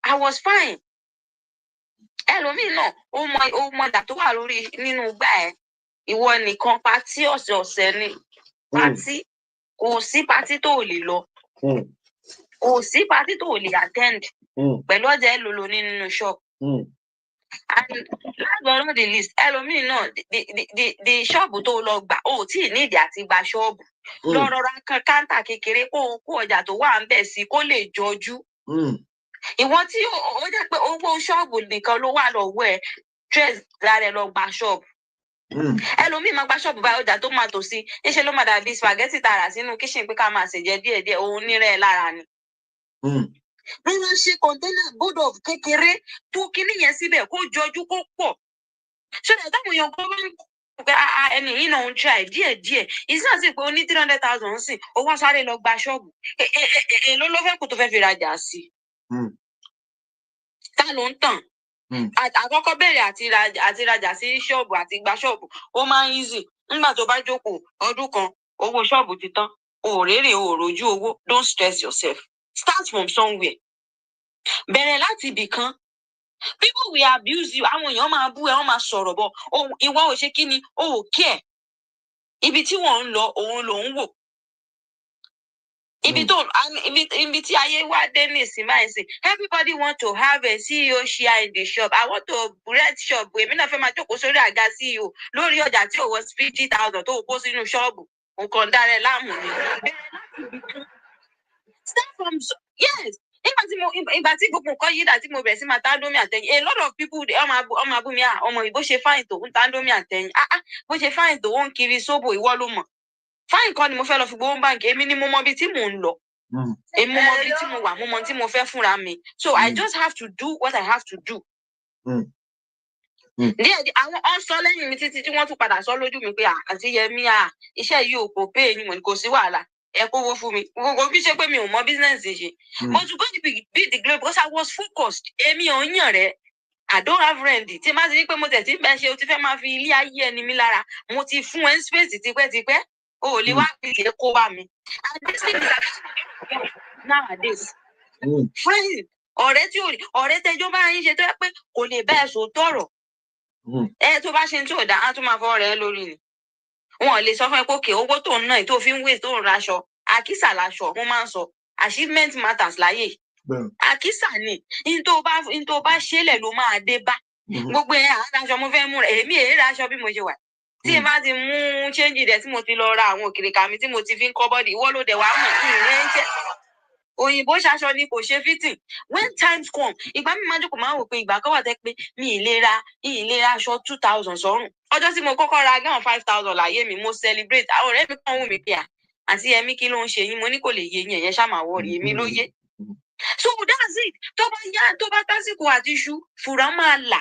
I was fine. ẹlòmíì náà ó mọ ìdà tó wà lórí nínú gbà ẹ ìwọ nìkan pátí ọ̀sẹ̀ ni pátí kò sí pátí tó lè lọ kò sí pátí tó lè attend pẹ̀lú ọjà èlòlò nínú shop and last but not the least ẹlòmíì náà the shop tó lọ gbà ó tí ì nídìí àti gba ṣọ́ọ̀bù lọ rọra kan káńtà kékeré kó ọjà tó wà ń bẹ̀ sí kó lè jọjú. Ìwọ tí ó jẹ́ pé owó ṣọ́ọ̀bù nìkan ló wà lọ́wọ́ ẹ̀ stress lára ẹ lọ gba ṣọ́ọ̀bù. ẹlòmíì máa gba ṣọ́ọ̀bù báyìí ọjà tó máa tò sí níṣẹ́ ló máa dàbí spaghetti tààrà sínú kíṣìn pé ká máa ṣèjẹ díẹ̀díẹ̀ òun nírẹ̀ lára ni. wọ́n máa ṣe kọ̀ńténà board of kékeré tó kíní yẹn síbẹ̀ kó jọjú kó pọ̀ so that táwọn èèyàn kan bá ń pé ẹni yìí náà ń try díẹ̀díẹ̀ ìsìn àti pé ó ní 300,000 sí owó sáré lọ gba ṣọ́ọ̀bù èló ló fẹ́ kó tó fẹ́ fi rajà sí ta ló ń tàn àkọ́kọ́ bẹ̀rẹ̀ àti rajà sí ṣọ́ọ̀bù àti gba ṣọ́ọ̀bù ó máa ń easy nígbà tó bá jókòó ọdún kan owó ṣọ́ọ̀bù ti tán òrèrè òròjú owó don't stress yourself start from somewhere bẹ̀rẹ̀ láti ibì kan people will abuse you àwọn èèyàn máa bú ẹ wọ́n máa sọ̀rọ̀ bọ̀ ìwọ ò ṣe kí ni o ò care ibi tí wọ́n ń lọ òun ló ń wò ibi tí ayé wá dé nísìnyí báyìí sí everybody want to have a CEO share in the shop I want to rent shop èmi náà fẹ́ máa jókòó sórí àga CEO lórí ọjà tí ò wọ 50,000 tó kó sínú ṣọ́ọ̀bù nǹkan dára láàmú ni start from yes ìgbà tí gbogbo nǹkan yídà tí mo bẹ̀rẹ̀ sí máa tándomi àtẹ̀yìn a lot of people ọmọ abú mi ọmọ ìbò ṣe fáìn tó ń tándomi àtẹ̀yìn bó ṣe fáìn tó ń kiri sóbò ìwọ ló mọ̀ fáìn kan ni mo fẹ́ lọ fi gbowó báńkì èmi ni mo mọ ibi tí mò ń lọ èmi mo mọ ibi tí mo wà mo mọ tí mo fẹ́ fúnra mi so I just have to do what I have to do. díẹ̀ àwọn ọ̀sọ lẹ́yìn mi títí tí wọ́n tún padà sọ lójú mi pé àǹtí Yẹmí iṣẹ́ yìí ò kò pé eyín mọ̀ ní kò sí wàhálà ẹ kówó fún mi gbogbo bí ṣe pé mi ò mọ bísíǹsì ṣe but to go to be the globe because I was focused èmi ò ń yàn rẹ I don't have rent tí má ti rí pé mo tẹ̀ tí ń bẹ ṣe o ti fẹ́ máa fi ilé ayé ẹni mi lára mo ti fún ẹ space tipẹ́tipẹ́ o ò lè wá fi ṣe kó bá mi and this thing is happening nowadays friend ọ̀rẹ́ tẹjọ́ bá yín ṣe tó yẹ pé kò lè bá ẹ sòótọ́ ọ̀rọ̀ tó bá ṣe tí ò dá á tún máa fọ́ rẹ lórí ni wọn lè sọ fún ẹ pé òkè owó tó ń ná tó fi ń wé tó ń raṣọ àkísà láṣọ wọn máa ń sọ achievement matters láyé àkísà ni in tó bá ṣẹlẹ̀ ló máa dé bá gbogbo ẹ àdáṣọ mo fẹ́ mú rẹ èmi èé raṣọ bí mo ṣe wà tí ẹ bá ti mú change rẹ tí mo ti lọ ra àwọn òkèrèkà mi tí mo ti fi ń kọ́ bọ́dì ìwọ ló dẹ̀ wá mọ̀ kí ìrẹ́ ń jẹ́ òyìnbó ṣaṣọ ni kò ṣe fitting when times come ìgbà mi máa jókòó máa wò pé ìgbà kan wà tẹ́ pé mi ìlera aṣọ 2,000 sọ́rùn ọjọ́ tí mo kọ́kọ́ ra gán 5,000 láyé mi mo celebrate àwọn ọ̀rẹ́ mi kàn wù mí pé àǹtí Yẹmí kí ló ń ṣe yín mo ní kò lè yé yín ẹ̀yẹn ṣáà máa wọ̀rì èmi ló yé so that's it tó bá tásìkò àti iṣu fùrà máa là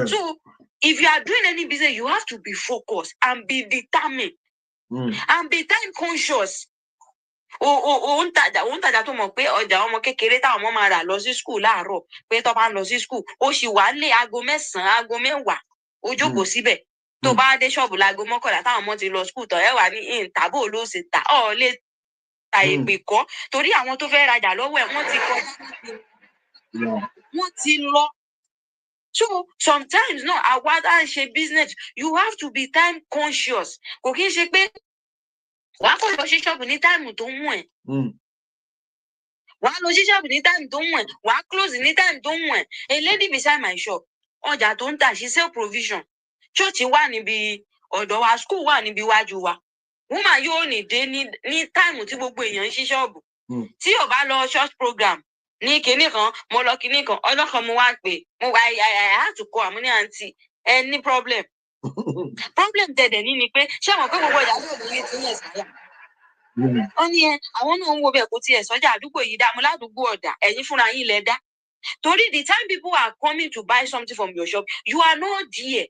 so if you are doing any business you have to be focused and be determined and be time conscious òun tajà tó mọ̀ pé ọjà ọmọ kékeré táwọn ọmọ máa rà lọ sí school láàárọ̀ pé tó bá ń lọ sí school ó sì wà lé aago 9 aago 10 ó jókòó síbẹ̀ tó bá dé ṣọ́ọ̀bù láago 11 táwọn ọmọ ti lọ school tán ẹ wà ní ìntàbó ló ṣe tà ọ́ lè ta èpè kọ́ torí àwọn tó fẹ́ rajà lọ́wọ́ ẹ̀ wọ́n ti kọ́ wọ́n ti lọ. So sometimes no àwa tá ń ṣe business you have to be time conscious kò kí ń ṣe pé wàá kọ́ lọ sí ṣọ́ọ̀bù ní táìmù tó ń wù ẹ́ wàá lọ sí ṣọ́ọ̀bù ní táìmù tó ń wù ẹ́ wàá close ní táìmù tó ń wù ẹ́ a lady beside my shop ọjà tó ń tà she sell provision church wà níbi ọ̀dọ̀ wa school wà níbi iwájú wa woman yóò ní dé ní táìmù tí gbogbo èèyàn ń ṣí ṣọ́ọ̀bù tí ò bá lọ church program ní kinní kan mo lọ kinní kan ọjọ́ kan mo wá pé mo wá I had to call àmúní àǹtí ẹ ní problem tẹ̀dẹ̀ ní ni pé ṣé àwọn pé gbogbo ìyá yóò lóye tí yẹn sáyà ó ní àwọn náà ń wo bẹ́ẹ̀ kó tiẹ̀ sọ́jà àdúgbò yìí dá mo ládùúgbò ọ̀dà ẹ̀yin fúnra yín lẹ dá torí the time people are coming to buy something from your shop you are not there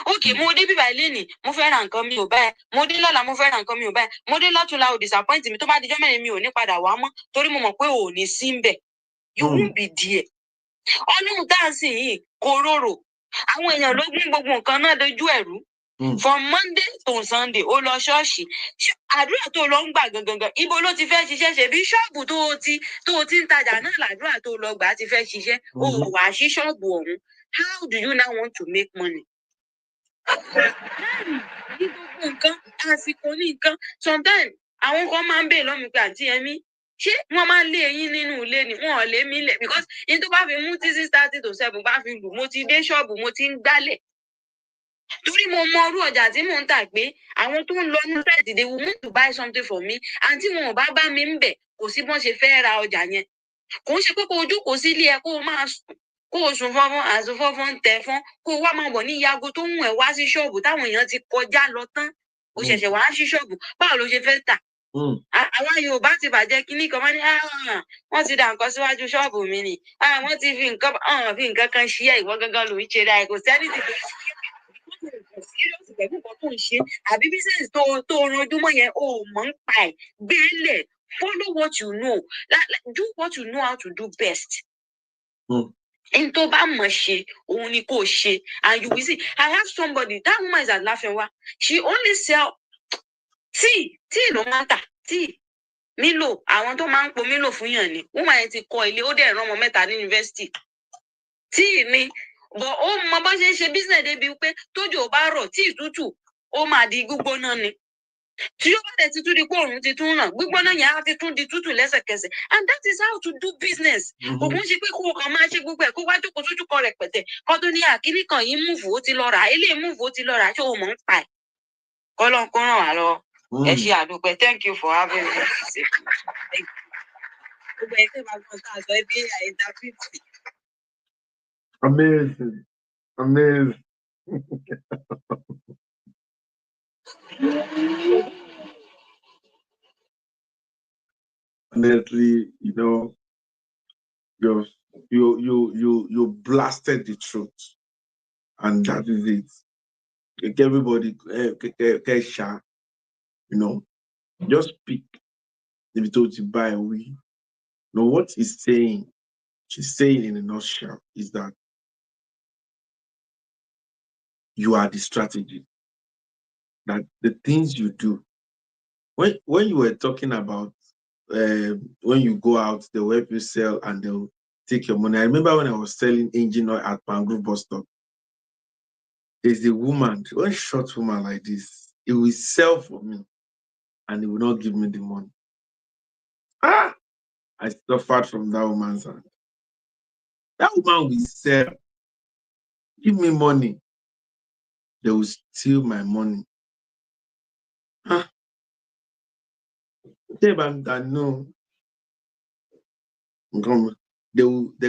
okay mo dé bíbá ilé ni mo fẹ́ ra nǹkan mi ò báyìí mo dé lọ́la mo fẹ́ ra nǹkan mi ò báyìí mo dé lọ́tùnla ò disappoint mi tó bá dijọ́ mẹ́rin mi ò ní padà wá mọ́ torí mo mọ̀ pé ò ní sí ń bẹ̀ you won't be there ọdún tá a sì yìí kò rorò àwọn èèyàn ló gún gbogbo nǹkan náà dojú ẹ̀rú from Monday to Sunday ó lọ ṣọ́ọ̀ṣì àdúrà tó lọ ń gbà gangan ibo ló ti fẹ́ ṣiṣẹ́ ṣe bí ṣọ́ọ̀bù tó o ti ń tajà náà làdúrà tó lọ gbà ti fẹ́ ṣiṣẹ́ o wà sí ṣọ́ọ̀bù ọ̀hún how do you now want to make money? ní gbogbo nǹkan àsìkò ní nǹkan sometimes àwọn kan máa ń bèè lọ́mí pé àǹtí Yẹmí ṣé wọ́n máa ń lé eyín nínú ilé ni wọn ò lé mi lẹ̀ because in tó bá fi mú tí 6:30 to 7 bá fi lù mo ti dé ṣọ́ọ̀bù mo ti ń gbálẹ̀ torí mo mọ orú ọjà tí mò ń tà pé àwọn tó ń lọ ní site they will want to buy something from me and tí wọn ò bá bá mi ń bẹ̀ kò sí bọ́n ṣe fẹ́ ra ọjà yẹn kò ń ṣe pé kó o jókòó sílé ẹ kó o máa sùn kó o sùn fọ́fọ́n àsùnfọ́fọ́n ń tẹ̀ fọ́n kó o wá máa bọ̀ ní ìyàgò tó ń wẹ̀ wá sí ṣọ́ọ̀bù táwọn èèyàn ti kọjá lọ tán o ṣẹ̀ṣẹ̀ wá sí ṣọ́ọ̀bù báwo ló ṣe fẹ́ tà Àwọn Yorùbá ti bàjẹ́ kínní kan wọ́n ní wọ́n ti dà nǹkan síwájú ṣọ́ọ̀bù mi ni wọ́n ti fi nǹkan kan ṣí ẹ̀ ìwọ gangan ló ń ṣe dáa kò sẹ́ni tí kò serious pẹ̀lú nǹkan tó ń ṣe àbí business tó ranjúmọ́ yẹn ò mọ̀ ń pa ẹ̀ gbélé follow what you know do what you know how to do best. In tó bá mọ̀ ṣe òun ni kò ṣe and you will see I have somebody that woman is at Lafenwa she only sell tea ló máa ń tà tea Milo àwọn tó máa ń po Milo fún yàn ni woman yẹn ti kọ́ ilé ó dẹ̀ rán ọmọ mẹ́ta ní yunifásitì tea ni but ó mọ bó ṣe ń ṣe business débi pé tójò bá rọ̀ tea tútù ó máa di gbígbóná ni tí ó bá dẹ̀ ti tún di pé òun ti tún ràn gbígbóná yẹn á ti tún di tútù lẹ́sẹ̀kẹsẹ̀ and that is how to do business òun ṣe pé kó o kàn máa ṣe gbogbo ẹ̀ kó wá jókòó sójú kan rẹpẹtẹ kó tó ní àkíní kan yìí múùfù ó ti lọ rà eléyìí múùfù ó ti lọ rà ṣé o mọ̀ ń pa ẹ̀ kọ́lọ́n kó ràn wá lọ́wọ́ ẹ ṣe àdúpẹ́ thank you for having me. gbogbo ẹ̀ tẹ́ máa gbọ́n tá a sọ ẹ bí interpret. Amazing. Honestly, you blasted the truth, and that is it. Like everybody, just speak. If you told to buy, what he's saying, she's saying in a nutshell, is that you are the strategy. That the things you do, when you were talking about when you go out, they'll help you sell and they'll take your money. I remember when I was selling engine oil at Pangrove bus stop. There's a woman, one short woman like this. It will sell for me and it will not give me the money. I suffered from that woman's hand. That woman will sell, give me money. They will steal my money. No. They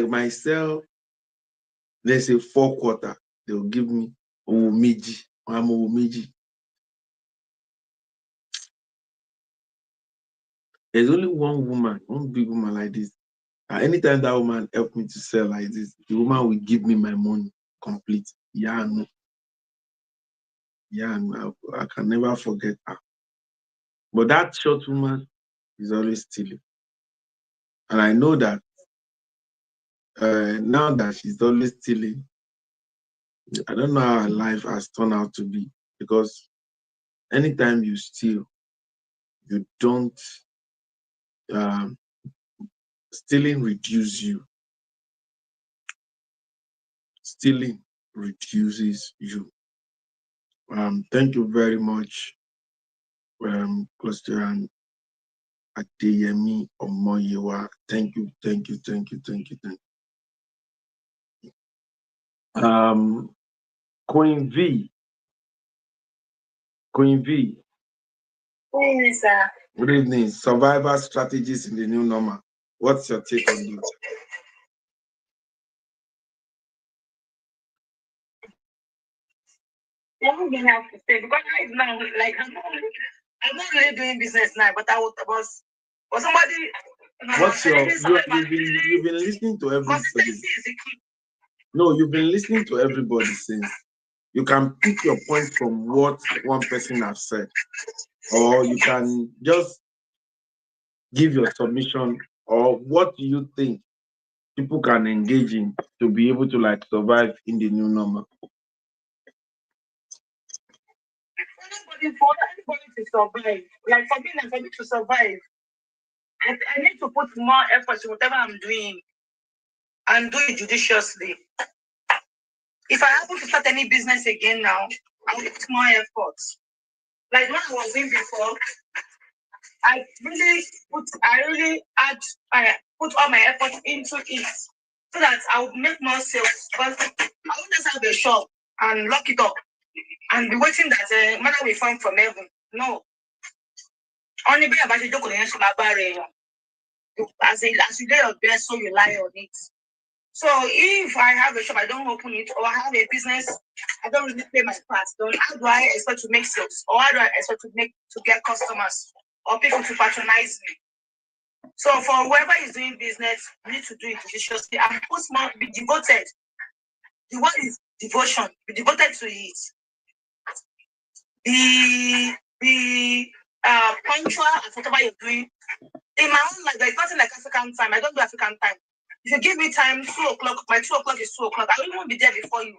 might sell, let's say 4 quarter. They will give me Omiji. I'm Omiji. There's only one woman, one big woman like this. Anytime that woman helped me to sell like this, the woman will give me my money complete. No. I can never forget her. But that short woman is always stealing. And I know that now that she's always stealing, I don't know how her life has turned out to be. Because anytime you steal, you don't, stealing reduces you. Stealing reduces you. Thank you very much, Christian Adeyemi Omoyewa. Thank you. Queen V. Good evening, sir. Good evening. Survival strategies in the new normal. What's your take on this? I don't even have to say because now, like I'm not really doing business now, but I was somebody. What's your? You've been listening to everybody. No, you've been listening to everybody since. You can pick your point from what one person has said, or you can just give your submission or what do you think people can engage in to be able to like survive in the new normal. For anybody to survive, like for me to survive, I need to put more effort in whatever I'm doing and do it judiciously. If I happen to start any business again now, I'll put more effort. Like when I was doing before, I put all my effort into it so that I would make more sales. But I wouldn't just have a shop and lock it up and be waiting that money will come from heaven. No. Only be about the as you lay your best, so you lie on it. So if I have a shop, I don't open it, or I have a business, I don't really play my part. How do I expect to make sales, or how do I expect to get customers? or people to patronize me. So for whoever is doing business, you need to do it judiciously and be devoted. The word is devotion. Be devoted to it. Be punctual at whatever you're doing. In my own life, there's nothing like African time. I don't do African time. If you give me time, 2 o'clock, my 2 o'clock is 2 o'clock. I will even be there before you.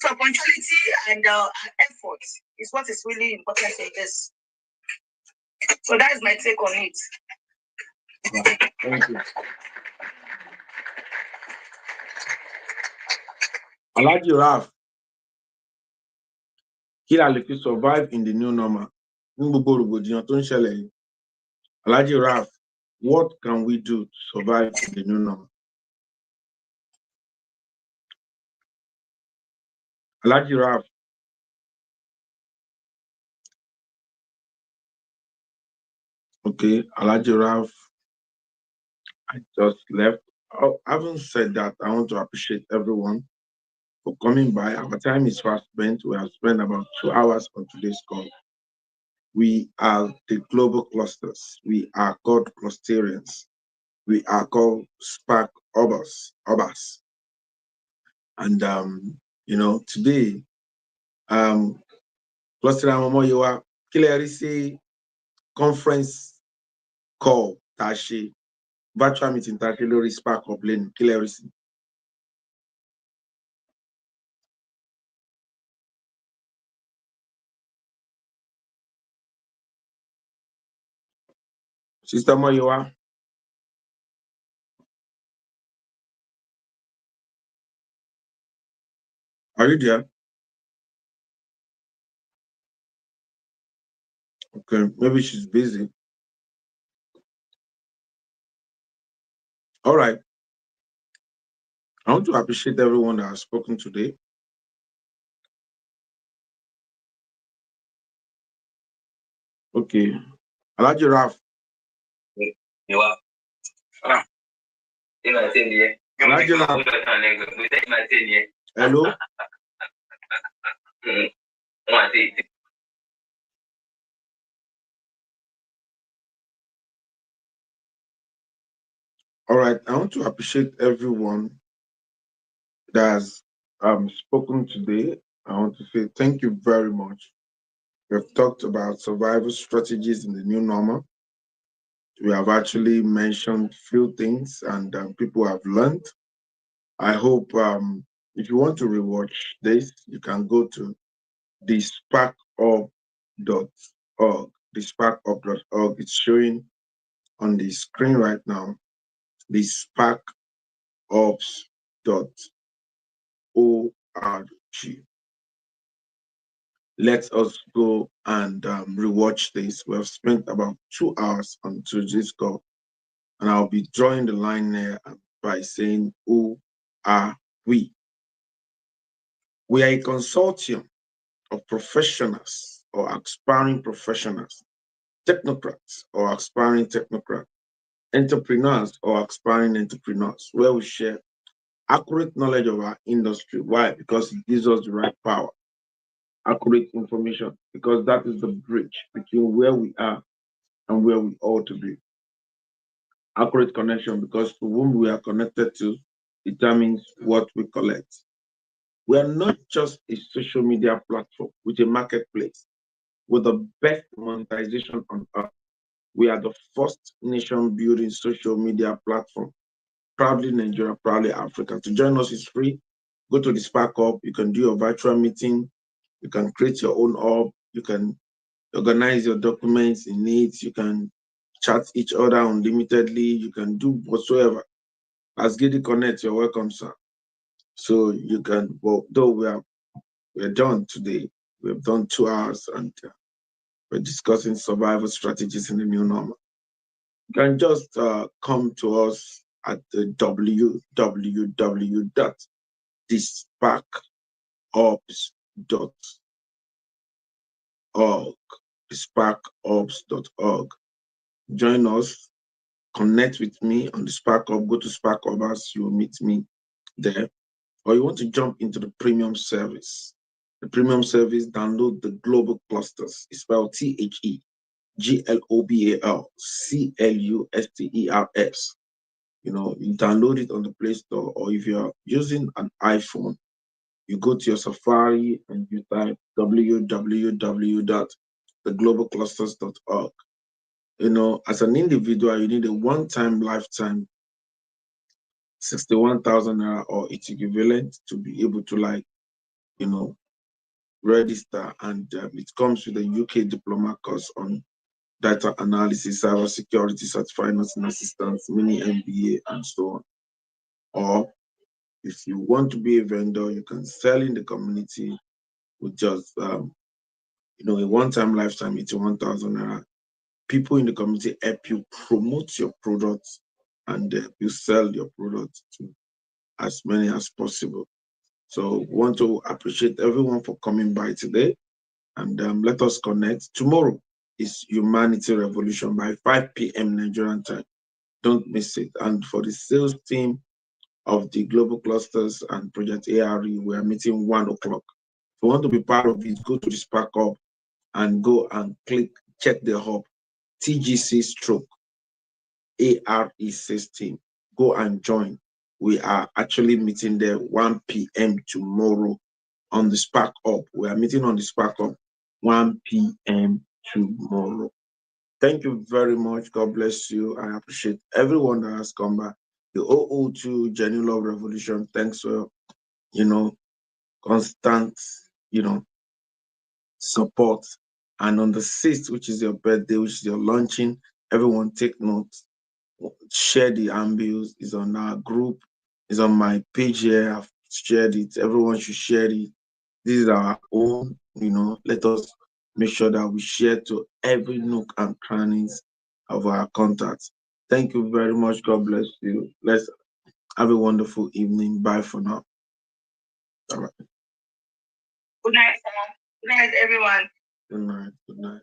So punctuality and effort is what is really important in this. So that is my take on it. Thank you. Alhaji Raf, if you survive in the new normal, Alhaji Raf, what can we do to survive in the new normal? Alhaji Raf. Okay, Alhaji Raf, I just left. Oh, having said that, I want to appreciate everyone for coming by. Our time is fast spent. We have spent about 2 hours on today's call. We are the global clusters. We are called clusterians. We are called spark obas. And today, cluster Momoyowa, Kilerisi conference call Tashi, virtual meeting Tashi Lori Spark of Lane, Kilerisi. Sister Moyowa. Are you there? Okay, maybe she's busy. All right. I want to appreciate everyone that has spoken today. Okay. Alhaji Raf. Alhaji Raf. Hello. All right. I want to appreciate everyone that has spoken today. I want to say thank you very much. We've talked about survival strategies in the new normal. We have actually mentioned few things and people have learned. I hope if you want to rewatch this, you can go to thesparkup.org. Thesparkup.org. It's showing on the screen right now. Thesparkups.org. Let us go and rewatch this. We have spent about 2 hours on today's call, and I'll be drawing the line there by saying, who are we? We are a consortium of professionals or aspiring professionals, technocrats or aspiring technocrats, entrepreneurs or aspiring entrepreneurs, where we share accurate knowledge of our industry. Why? Because it gives us the right power. Accurate information, because that is the bridge between where we are and where we ought to be. Accurate connection, because to whom we are connected to determines what we collect. We are not just a social media platform with a marketplace with the best monetization on earth. We are the first nation building social media platform. Proudly Nigeria, proudly Africa. To join us is free. Go to the Spark Up. You can do a virtual meeting. You can create your own hub. You can organize your documents in it. You can chat each other unlimitedly. You can do whatsoever. As Gidi Connect, you're welcome, sir. So you can, well, though we're done today. We've done 2 hours and we're discussing survival strategies in the new normal. You can just come to us at the www.thesparkups.org, thesparkups.org. Join us, connect with me on the Spark Up, go to Spark Ups, you will meet me there. Or you want to jump into the premium service. The premium service, download the global clusters. It's spelled THE, GLOBALCLUSTERS. You download it on the Play Store, or if you're using an iPhone, you go to your Safari and you type www.theglobalclusters.org. As an individual, you need a one-time lifetime 61,000 naira or its equivalent to be able to register, and it comes with a UK diploma course on data analysis, cyber security, certified nursing assistance, mini MBA, and so on. Or if you want to be a vendor, you can sell in the community with just a one-time lifetime 81,000 naira. People in the community help you promote your products and you sell your products to as many as possible. So want to appreciate everyone for coming by today, and let us connect. Tomorrow is Humanity Revolution by 5 p.m. Nigerian time. Don't miss it. And for the sales team of the Global Clusters and Project ARE, we are meeting 1 o'clock. If you want to be part of it, go to the Spark Hub and go and check the hub, TGC stroke ARE sales team. Go and join. We are actually meeting there 1 p.m. tomorrow on the Spark Hub. We are meeting on the Spark Hub 1 p.m. tomorrow. Thank you very much. God bless you. I appreciate everyone that has come back. The 002 Genuine Love Revolution. Thanks for, constant, support. And on the 6th, which is your birthday, which is your launching, everyone take notes. Share the ambience. Is on our group. Is on my page here. I've shared it. Everyone should share it. This is our own. Let us make sure that we share to every nook and crannies of our contacts. Thank you very much. God bless you. Let's have a wonderful evening. Bye for now. All right. Good night, Good night, everyone. Good night. Good night.